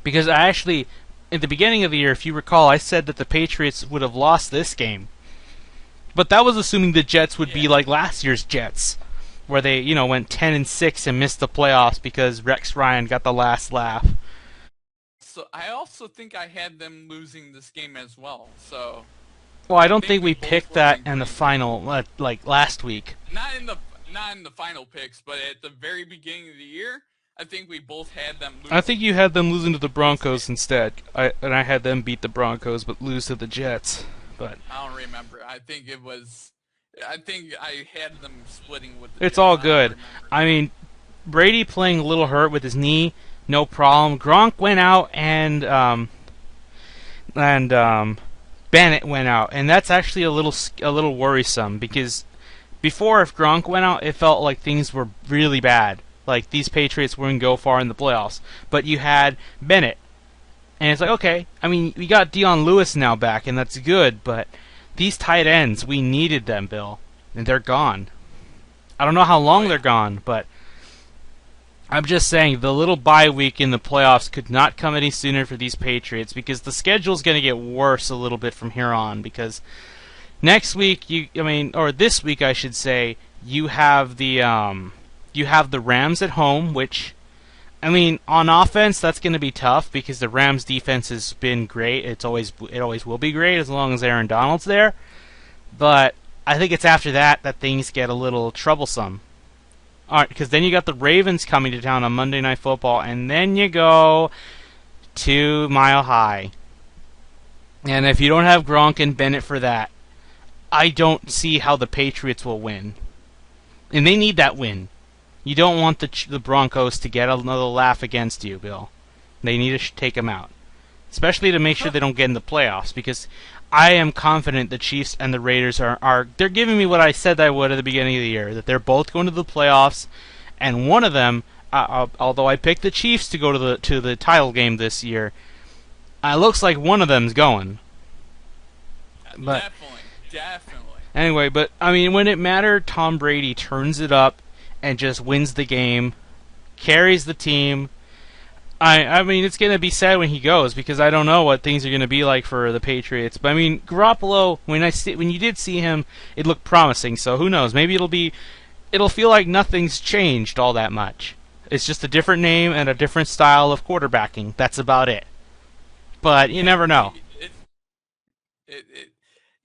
because I actually, at the beginning of the year, if you recall, I said that the Patriots would have lost this game, but that was assuming the Jets would be like last year's Jets, where they, went 10-6 and missed the playoffs because Rex Ryan got the last laugh. So I also think I had them losing this game as well. So Well, I don't think we we both picked were that in in the agreement. final, like last week. Not in the final picks, but at the very beginning of the year, I think we both had them losing. I think you had them losing to the Broncos instead. I had them beat the Broncos but lose to the Jets. But I don't remember. I think I had them splitting with the it's Jets. all I don't good. remember. I mean, Brady playing a little hurt with his knee, no problem. Gronk went out and Bennett went out, and that's actually a little worrisome because before, if Gronk went out, it felt like things were really bad. Like these Patriots wouldn't go far in the playoffs. But you had Bennett, and it's like, okay, I mean, we got Dion Lewis now back, and that's good. But these tight ends, we needed them, Bill, and they're gone. I don't know how long they're gone, but I'm just saying the little bye week in the playoffs could not come any sooner for these Patriots because the schedule's going to get worse a little bit from here on because next week or this week I should say, you have the Rams at home, which on offense that's going to be tough because the Rams defense has been great. It always will be great as long as Aaron Donald's there. But I think it's after that things get a little troublesome. All right, because then you got the Ravens coming to town on Monday Night Football, and then you go to Mile High. And if you don't have Gronk and Bennett for that, I don't see how the Patriots will win. And they need that win. You don't want the Broncos to get another laugh against you, Bill. They need to take them out. Especially to make sure they don't get in the playoffs, because I am confident the Chiefs and the Raiders they're giving me what I said I would at the beginning of the year, that they're both going to the playoffs, and one of them, although I picked the Chiefs to go to the title game this year, it looks like one of them's going. But Definitely. anyway, but when it mattered, Tom Brady turns it up and just wins the game, carries the team. It's going to be sad when he goes because I don't know what things are going to be like for the Patriots. But Garoppolo, when you did see him, it looked promising. So who knows? Maybe it'll feel like nothing's changed all that much. It's just a different name and a different style of quarterbacking. That's about it. But you never know.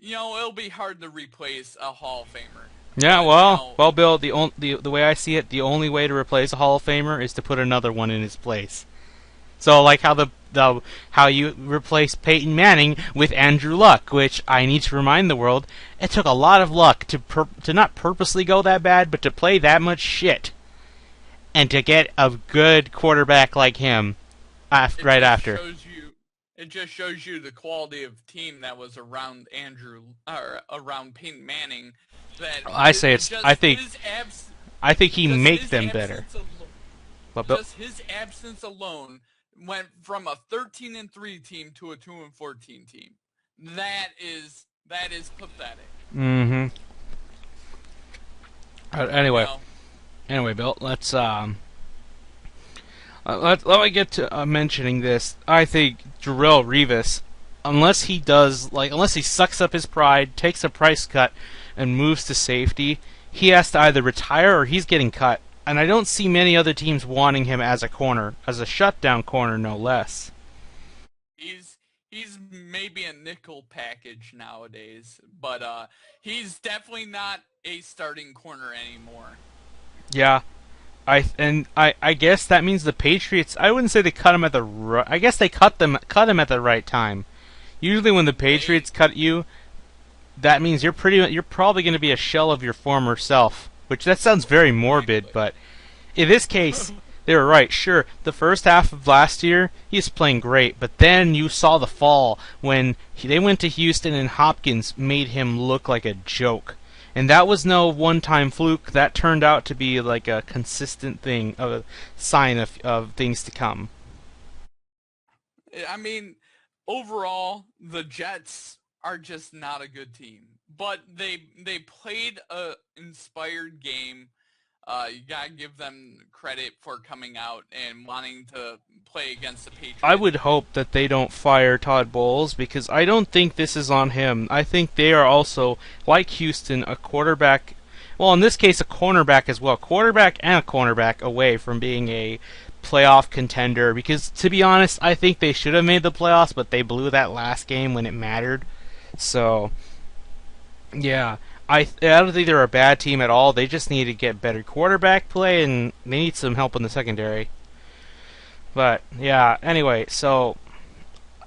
It'll be hard to replace a Hall of Famer. Yeah, But, well, Bill. The way I see it, the only way to replace a Hall of Famer is to put another one in his place. So, like how you replace Peyton Manning with Andrew Luck, which I need to remind the world, it took a lot of luck to not purposely go that bad, but to play that much shit, and to get a good quarterback like him right after. It just shows you the quality of team that was around around Peyton Manning. I think he makes them better. Just his absence alone went from a 13-3 team to a 2-14 team. That is pathetic. Mm-hmm. Anyway, Bill, let's let me get to mentioning this. I think Darrelle Revis, unless he sucks up his pride, takes a price cut, and moves to safety, he has to either retire or he's getting cut. And I don't see many other teams wanting him as a corner, as a shutdown corner, no less. He's maybe a nickel package nowadays, but he's definitely not a starting corner anymore. Yeah, I guess that means the Patriots. I wouldn't say they cut him at the. I guess they cut him at the right time. Usually when the They Patriots cut you, that means you're probably going to be a shell of your former self. Which that sounds very morbid, exactly. but in this case, they were right. Sure, the first half of last year, he was playing great, but then you saw the fall when they went to Houston and Hopkins made him look like a joke. And that was no one-time fluke. That turned out to be like a consistent thing, a sign of things to come. I mean, overall, the Jets are just not a good team. But they played a inspired game. You gotta give them credit for coming out and wanting to play against the I Patriots. would hope that they don't fire Todd Bowles because I don't think this is on him. I think they are also, like Houston, a quarterback. Well, in this case, a cornerback as well. Quarterback and a cornerback away from being a playoff contender. Because, to be honest, I think they should have made the playoffs, but they blew that last game when it mattered. So, yeah. I don't think they're a bad team at all. They just need to get better quarterback play, and they need some help in the secondary. But yeah, anyway, so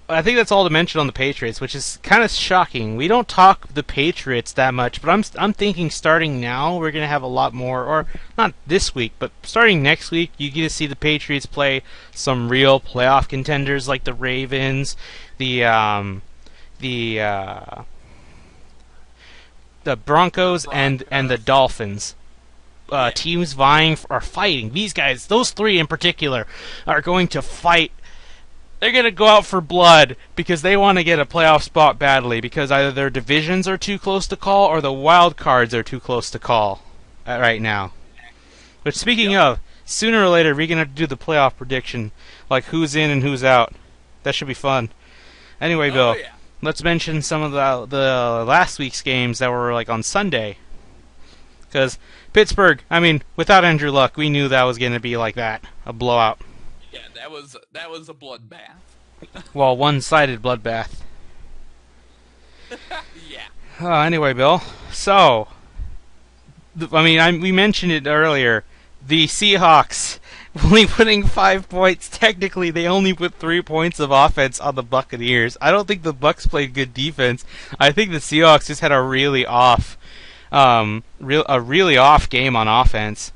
I think that's all to mention on the Patriots, which is kind of shocking. We don't talk the Patriots that much, but I'm thinking starting now we're gonna have a lot more, or not this week, but starting next week you get to see the Patriots play some real playoff contenders like the Ravens, the the uh, the The Broncos, and the Broncos. Dolphins. Yeah. Teams vying are fighting. These guys, those three in particular, are going to fight. They're going to go out for blood because they want to get a playoff spot badly because either their divisions are too close to call or the wild cards are too close to call right now. But speaking Yep. of, sooner or later we're going to have to do the playoff prediction, like who's in and who's out. That should be fun. Anyway, Oh Bill, yeah. let's mention some of the last week's games that were like on Sunday. Because Pittsburgh, I mean, without Andrew Luck, we knew that was going to be like that, a blowout. Yeah, that was a bloodbath. Well, one-sided bloodbath. Yeah. Anyway, Bill. So, we mentioned it earlier. The Seahawks only putting 5 points. Technically, they only put 3 points of offense on the Buccaneers. I don't think the Bucks played good defense. I think the Seahawks just had a really off game on offense.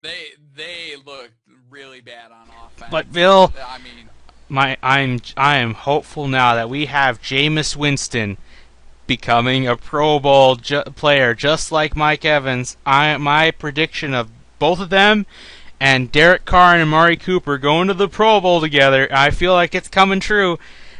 They looked really bad on But offense. Bill, I mean, I am hopeful now that we have Jameis Winston becoming a Pro Bowl player, just like Mike Evans. My prediction of both of them and Derek Carr and Amari Cooper going to the Pro Bowl together, I feel like it's coming true.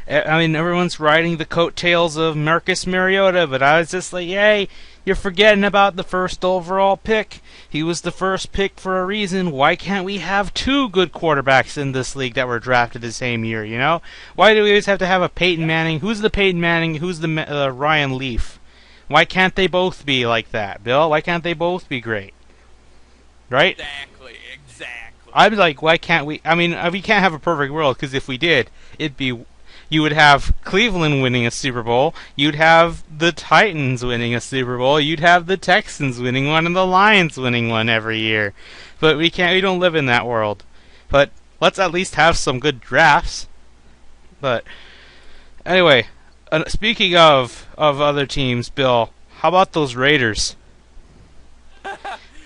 I mean, everyone's riding the coattails of Marcus Mariota, but I was just like, yay, you're forgetting about the first overall pick. He was the first pick for a reason. Why can't we have two good quarterbacks in this league that were drafted the same year, you know? Why do we always have to have a Peyton Manning? Who's the Peyton Manning? Who's the Ryan Leaf? Why can't they both be like that, Bill? Why can't they both be great? Right? exactly. I'm like, why can't we? I mean, we can't have a perfect world because if we did, it'd be you would have Cleveland winning a Super Bowl, you'd have the Titans winning a Super Bowl, you'd have the Texans winning one, and the Lions winning one every year. But we can't. We don't live in that world. But let's at least have some good drafts. But anyway, speaking of other teams, Bill, how about those Raiders?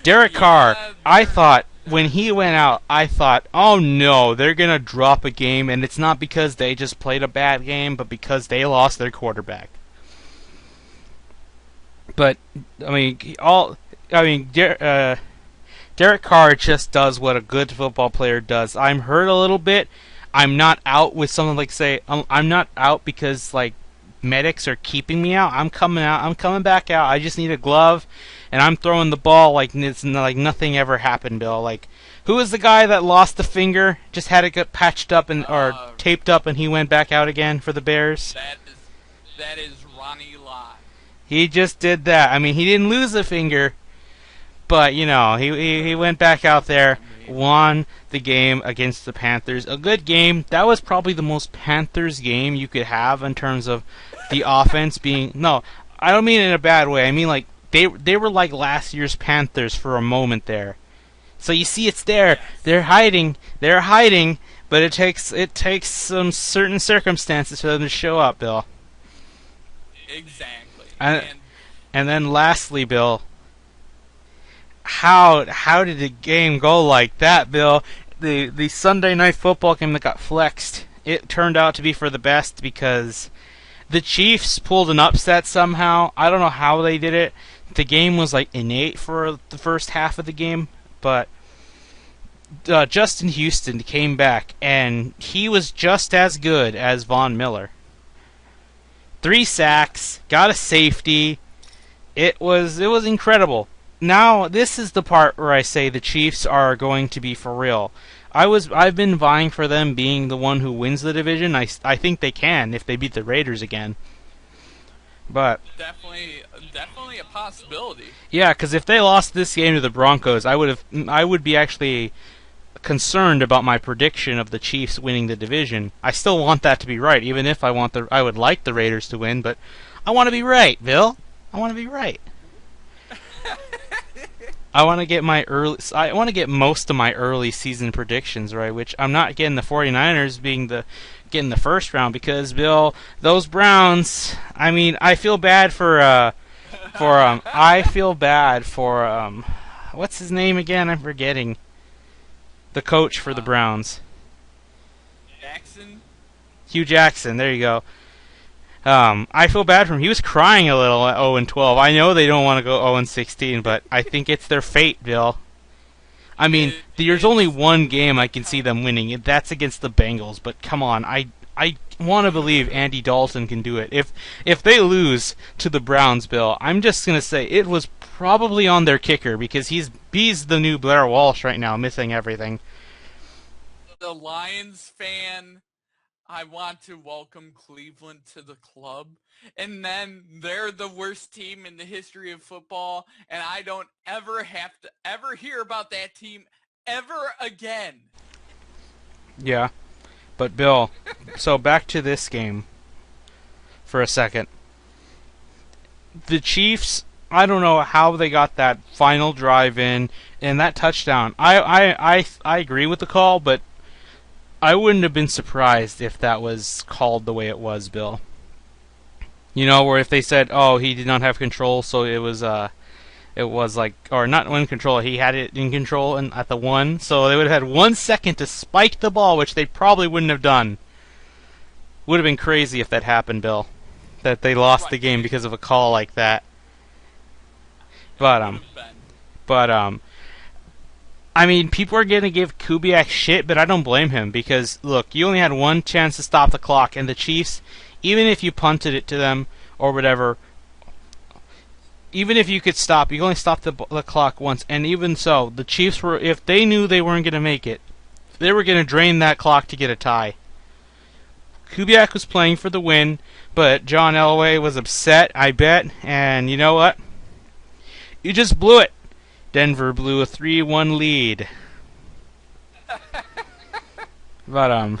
Derek Carr, Yeah, I thought when he went out, I thought, oh no, they're going to drop a game, and it's not because they just played a bad game, but because they lost their quarterback. But, I mean, Derek Carr just does what a good football player does. I'm hurt a little bit. I'm not out with something like, say, I'm not out because, like, medics are keeping me out. I'm coming out. I'm coming back out. I just need a glove, and I'm throwing the ball like it's like nothing ever happened, Bill. Like, who was the guy that lost a finger, just had it get patched up and or uh, taped up, and he went back out again for the Bears? that is Ronnie Lott. He just did that. I mean, he didn't lose a finger, but you know, he went back out there, I mean, won the game against the Panthers. A good game. That was probably the most Panthers game you could have in terms of the offense being. No, I don't mean it in a bad way. I mean like they were like last year's Panthers for a moment there. So you see, it's there. yes. They're hiding. They're hiding. but it takes some certain circumstances for them to show up, Bill. Exactly. And And and then lastly, Bill, how did the game go like that, Bill? The Sunday night football game that got flexed, it turned out to be for the best because the Chiefs pulled an upset somehow. I don't know how they did it. The game was like innate for the first half of the game, but Justin Houston came back and he was just as good as Von Miller. 3 sacks, got a safety. It was incredible. Now this is the part where I say the Chiefs are going to be for real. I've been vying for them being the one who wins the division. I think they can if they beat the Raiders again. But definitely a possibility. yeah, because if they lost this game to the Broncos, I would be actually concerned about my prediction of the Chiefs winning the division. I still want that to be right, even if I would like the Raiders to win, but I want to be right, Bill. I want to be right. I want to get most of my early season predictions right, which I'm not getting the 49ers getting the first round because Bill, those Browns, I mean, I feel bad I feel bad for what's his name again? I'm forgetting. The coach for the Browns. Jackson. Hugh Jackson, there you go. I feel bad for him. He was crying a little at 0-12. I know they don't want to go 0-16, but I think it's their fate, Bill. I mean, there's only one game I can see them winning, and that's against the Bengals. But come on, I want to believe Andy Dalton can do it. If they lose to the Browns, Bill, I'm just gonna say it was probably on their kicker because he's the new Blair Walsh right now, missing everything. The Lions fan, I want to welcome Cleveland to the club. And then they're the worst team in the history of football, and I don't ever have to ever hear about that team ever again. Yeah, but Bill, so back to this game for a second. The Chiefs, I don't know how they got that final drive in and that touchdown. I agree with the call, but I wouldn't have been surprised if that was called the way it was, Bill. You know, where if they said, "Oh, he did not have control," so it was like, or not in control, he had it in control and at the 1, so they would have had 1 second to spike the ball, which they probably wouldn't have done. Would have been crazy if that happened, Bill. That they lost the game because of a call like that. But but I mean, people are going to give Kubiak shit, but I don't blame him because, look, you only had one chance to stop the clock, and the Chiefs, even if you punted it to them or whatever, even if you could stop, you only stopped the clock once, and even so, the Chiefs were, if they knew they weren't going to make it, they were going to drain that clock to get a tie. Kubiak was playing for the win, but John Elway was upset, I bet, and you know what? You just blew it. Denver blew a 3-1 lead. But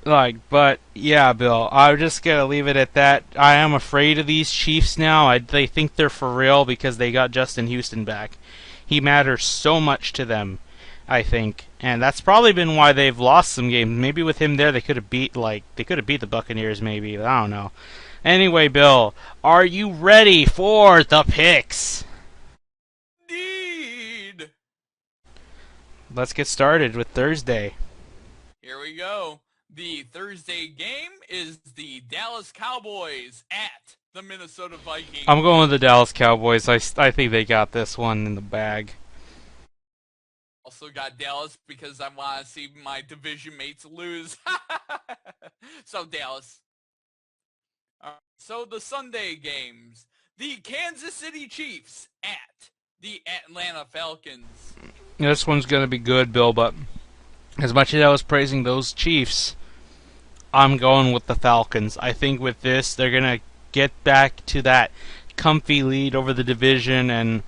Right. but yeah, Bill, I'm just gonna leave it at that. I am afraid of these Chiefs now. They think they're for real because they got Justin Houston back. He matters so much to them, I think, and that's probably been why they've lost some games. Maybe with him there, they could have beat the Buccaneers. Maybe, I don't know. Anyway, Bill, are you ready for the picks? Indeed. Let's get started with Thursday. Here we go. The Thursday game is the Dallas Cowboys at the Minnesota Vikings. I'm going with the Dallas Cowboys. I think they got this one in the bag. Also got Dallas because I want to see my division mates lose. So Dallas. So the Sunday games. The Kansas City Chiefs at the Atlanta Falcons. This one's going to be good, Bill, but as much as I was praising those Chiefs, I'm going with the Falcons. I think with this, they're going to get back to that comfy lead over the division, and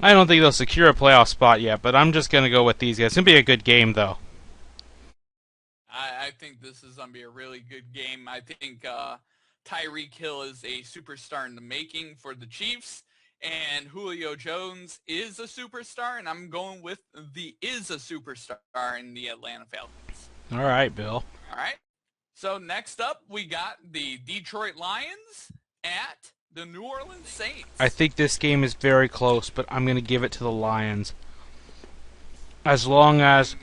I don't think they'll secure a playoff spot yet, but I'm just going to go with these guys. It's going to be a good game, though. I think this is going to be a really good game. I think Tyreek Hill is a superstar in the making for the Chiefs, and Julio Jones is a superstar, and I'm going with the is a superstar in the Atlanta Falcons. All right, Bill. All right. So next up, we got the Detroit Lions at the New Orleans I Saints. think this game is very close, but I'm going to give it to the Lions. As long as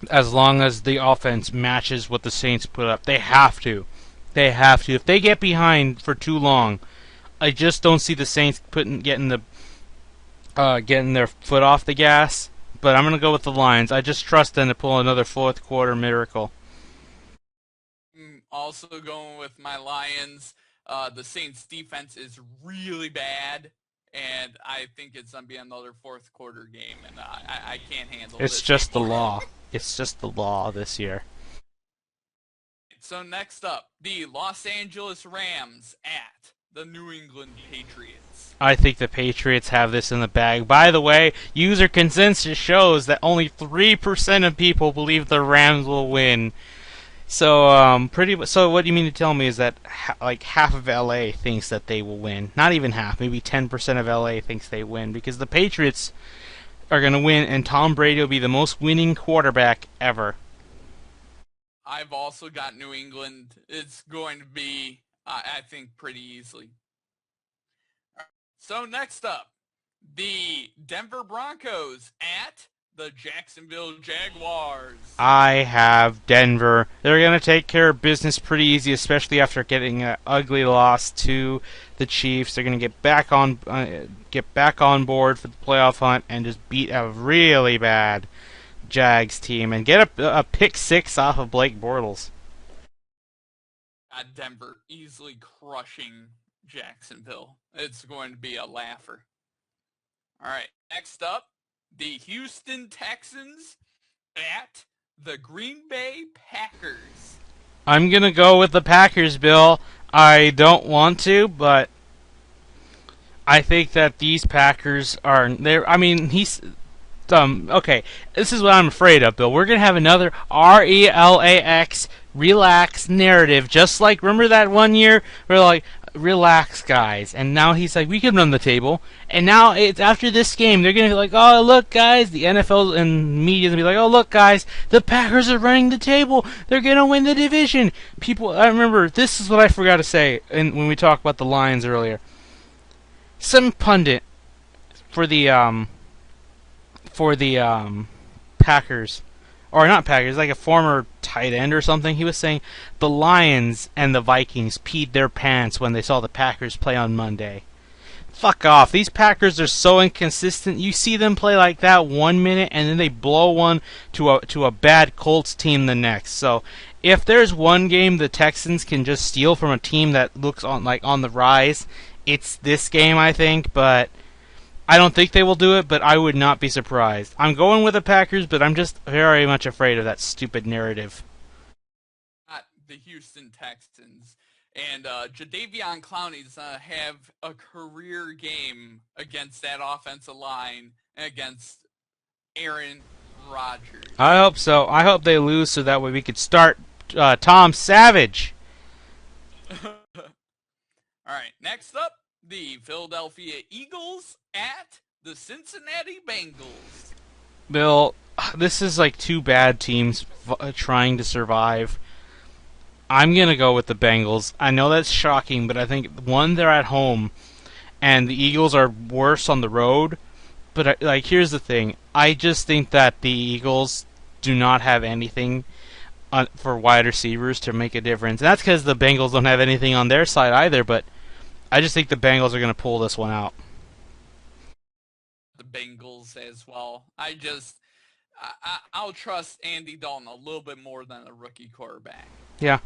Mm, as long as the offense matches what the Saints put up, they have to. They have to. If they get behind for too long, I just don't see the Saints getting their foot off the gas. But I'm going to go with the Lions. I just trust them to pull another fourth quarter miracle. Also going with my Lions. The Saints defense is really bad, and I think it's gonna be another fourth quarter game, and I can't handle It's this just the anymore. law. It's just the law this year. So next up, the Los Angeles Rams at the New England Patriots. I think the Patriots have this in the bag. By the way, user consensus shows that only 3% of people believe the Rams will win. So, So, what do you mean to tell me is that like half of LA thinks that they will win? Not even half. Maybe 10% of LA thinks they win because the Patriots are going to win, and Tom Brady will be the most winning quarterback ever. I've also got New England. It's going to be, I think, pretty easily. So next up, the Denver Broncos at the Jacksonville Jaguars. I have Denver. They're going to take care of business pretty easy, especially after getting an ugly loss to the Chiefs. They're going to get back on board for the playoff hunt and just beat a really bad Jags team and get a pick six off of Blake Bortles. Denver easily crushing Jacksonville. It's going to be a laugher. All right, next up, the Houston Texans at the Green Bay Packers. I'm going to go with the Packers, Bill. I don't want to, but I think that these Packers are there. I mean, he's okay, this is what I'm afraid of, Bill. We're gonna have another RELAX relax narrative, just like remember that one year we're like relax guys, and now he's like we can run the table, and now it's after this game they're gonna be like oh look guys, the NFL and media gonna be like oh look guys, the Packers are running the table, they're gonna win the division. People, I remember this is what I forgot to say, when we talked about the Lions earlier. Some pundit for the Packers, or not Packers, like a former tight end or something. He was saying the Lions and the Vikings peed their pants when they saw the Packers play on Monday. Fuck off. These Packers are so inconsistent. You see them play like that 1 minute and then they blow one to a bad Colts team the next. So if there's one game the Texans can just steal from a team that looks on the rise, it's this game I think, but I don't think they will do it, but I would not be surprised. I'm going with the Packers, but I'm just very much afraid of that stupid narrative. Not the Houston Texans. And Jadeveon Clowney's have a career game against that offensive line against Aaron I Rodgers. hope so. I hope they lose so that way we could start Tom Savage. All right, next up, the Philadelphia Eagles at the Cincinnati Bengals. Bill, this is like two bad teams trying to survive. I'm going to go with the Bengals. I know that's shocking, but I think one, they're at home, and the Eagles are worse on the road. But like, here's the thing: I just think that the Eagles do not have anything for wide receivers to make a difference. And that's because the Bengals don't have anything on their side either. But I just think the Bengals are going to pull this one out. The Bengals as well. I'll trust Andy Dalton a little bit more than a rookie quarterback. Yeah,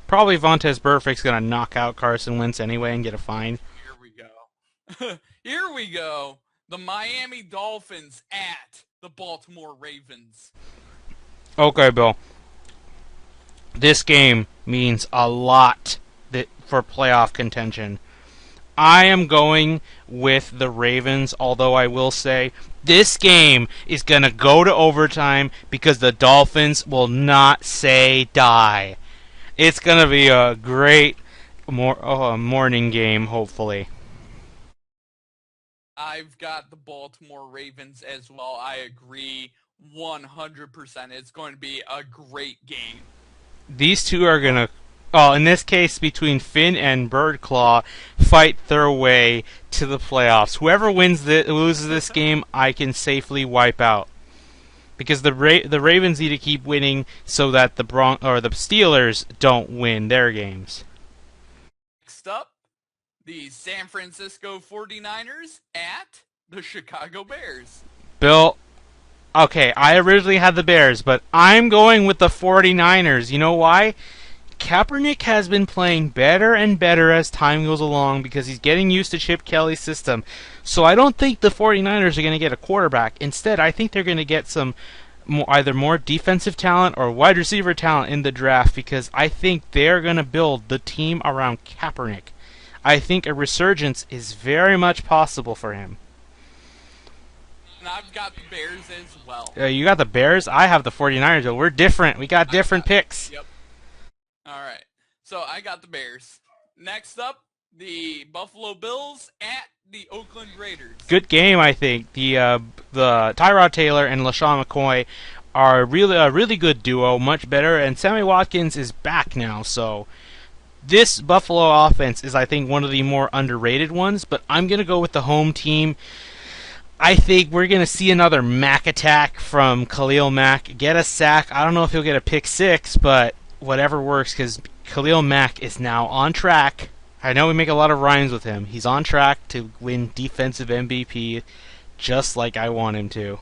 probably Vontaze Burfict's going to knock out Carson Wentz anyway and get a fine. Here we go. Here we go. The Miami Dolphins at the Baltimore Ravens. Okay, Bill. This game means a lot for playoff contention. I am going with the Ravens, although I will say this game is going to go to overtime because the Dolphins will not say die. It's going to be a great morning game, hopefully. I've got the Baltimore Ravens as well. I agree 100%. It's going to be a great game. These two are gonna, well, in this case, between Finn and Birdclaw, fight their way to the playoffs. Whoever loses this game, I can safely wipe out. Because the Ravens need to keep winning so that the Steelers don't win their games. Next up, the San Francisco 49ers at the Chicago Bears. Bill, okay, I originally had the Bears, but I'm going with the 49ers. You know why? Kaepernick has been playing better and better as time goes along because he's getting used to Chip Kelly's system. So I don't think the 49ers are going to get a quarterback. Instead, I think they're going to get some either more defensive talent or wide receiver talent in the draft because I think they're going to build the team around Kaepernick. I think a resurgence is very much possible for him. And I've got the Bears as well. You got the Bears? I have the 49ers. So we're different. We got different picks. Yep. All right. So I got the Bears. Next up, the Buffalo Bills at the Oakland Raiders. Good game, I think. The Tyrod Taylor and LaShawn McCoy are really a really good duo, much better. And Sammy Watkins is back now, so this Buffalo offense is, I think, one of the more underrated ones. But I'm gonna go with the home team. I think we're going to see another Mack attack from Khalil Mack. Get a sack. I don't know if he'll get a pick six, but whatever works because Khalil Mack is now on track. I know we make a lot of rhymes with him. He's on track to win defensive MVP just like I want him to.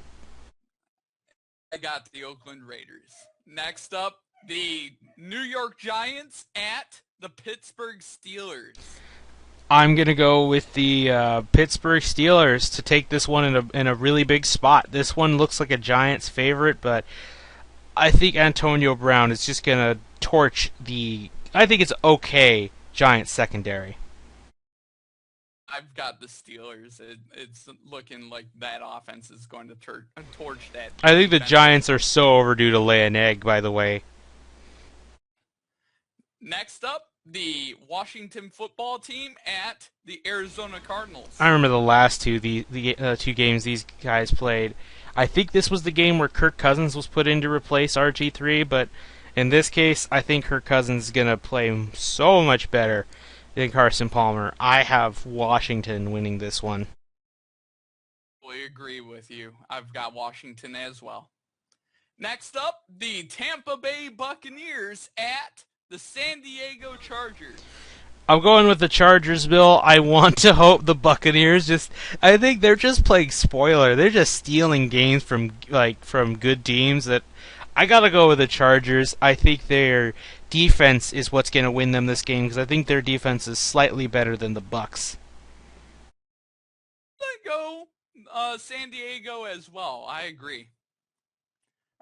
I got the Oakland Raiders. Next up, the New York Giants at the Pittsburgh Steelers. I'm going to go with the Pittsburgh Steelers to take this one in a really big spot. This one looks like a Giants favorite, but I think Antonio Brown is just going to torch I think it's okay Giants secondary. I've got the Steelers. It's looking like that offense is going to torch that. I think the Giants are so overdue to lay an egg, by the way. Next up, the Washington football team at the Arizona Cardinals. I remember the last two two games these guys played. I think this was the game where Kirk Cousins was put in to replace RG3, but in this case, I think Kirk Cousins is going to play so much better than Carson Palmer. I have Washington winning this one. I agree with you. I've got Washington as well. Next up, the Tampa Bay Buccaneers at the San Diego Chargers. I'm going with the Chargers, Bill. I want to hope the Buccaneers I think they're just playing spoiler. They're just stealing games from good teams that I got to go with the Chargers. I think their defense is what's going to win them this game because I think their defense is slightly better than the Bucs. Let go San Diego as well. I agree.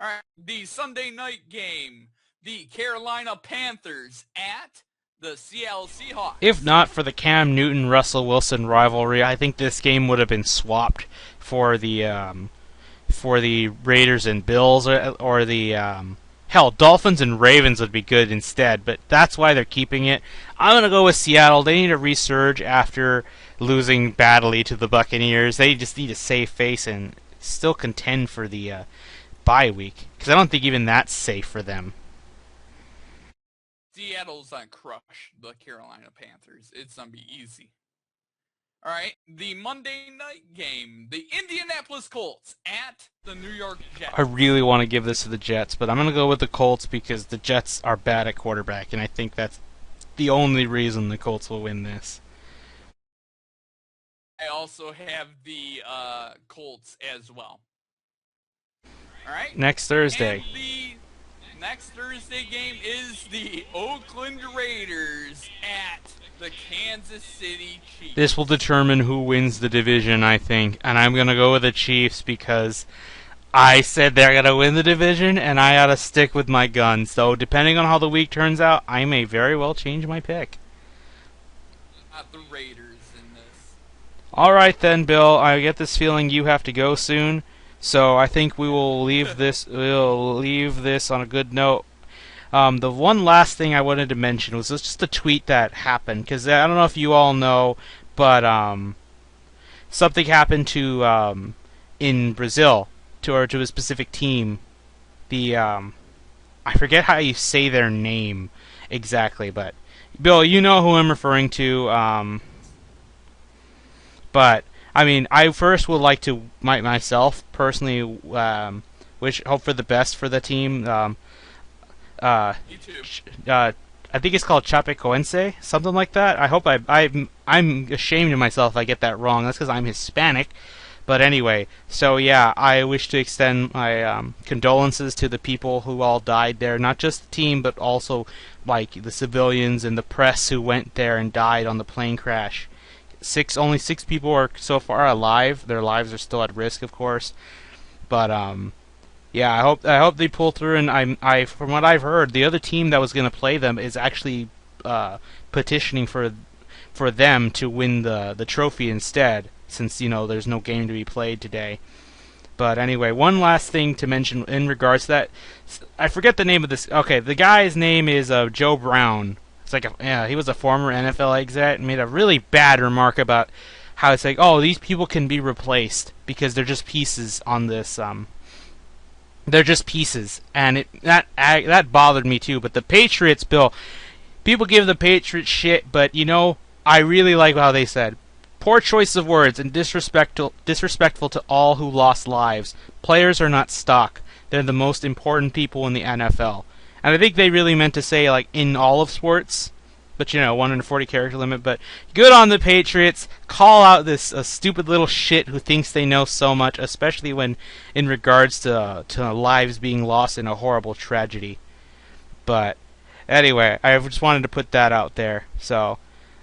All right, the Sunday night game. The Carolina Panthers at the Seattle Seahawks. If not for the Cam Newton-Russell Wilson rivalry, I think this game would have been swapped for the Raiders and Bills or the Dolphins and Ravens would be good instead. But that's why they're keeping it. I'm gonna go with Seattle. They need to resurge after losing badly to the Buccaneers. They just need to save face and still contend for the bye week because I don't think even that's safe for them. Seattle's on crush the Carolina Panthers. It's going to be easy. All right, the Monday night game. The Indianapolis Colts at the New York Jets. I really want to give this to the Jets, but I'm going to go with the Colts because the Jets are bad at quarterback, and I think that's the only reason the Colts will win this. I also have the Colts as well. All right. Next Thursday. And the next Thursday game is the Oakland Raiders at the Kansas City Chiefs. This will determine who wins the division, I think. And I'm going to go with the Chiefs because I said they're going to win the division, and I ought to stick with my guns. So depending on how the week turns out, I may very well change my pick. Not the Raiders in this. All right then, Bill. I get this feeling you have to go soon. So I think we will leave this. We'll leave this on a good note. The one last thing I wanted to mention was just a tweet that happened because I don't know if you all know, but something happened to in Brazil to a specific team. The I forget how you say their name exactly, but Bill, you know who I'm referring to. But I mean, I first would like to myself personally wish hope for the best for the team. Me too. I think it's called Chapecoense, something like that. I hope I'm ashamed of myself if I get that wrong. That's because I'm Hispanic. But anyway, so yeah, I wish to extend my condolences to the people who all died there. Not just the team, but also like the civilians and the press who went there and died on the plane crash. Only six people are so far alive. Their lives are still at risk, of course. But yeah, I hope they pull through. And I from what I've heard, the other team that was going to play them is actually petitioning for them to win the trophy instead, since there's no game to be played today. But anyway, one last thing to mention in regards to that, I forget the name of this. Okay, the guy's name is Joe Brown. It's like he was a former NFL exec and made a really bad remark about how it's like, oh, these people can be replaced because they're just pieces on this. They're just pieces, and that bothered me too. But the Patriots, Bill, people give the Patriots shit, but I really like how they said, poor choice of words and disrespectful to all who lost lives. Players are not stock. They're the most important people in the NFL. And I think they really meant to say, like, in all of sports. But, 140 character limit. But good on the Patriots. Call out this stupid little shit who thinks they know so much, especially when in regards to lives being lost in a horrible tragedy. But anyway, I just wanted to put that out there. So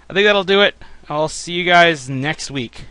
I think that'll do it. I'll see you guys next week.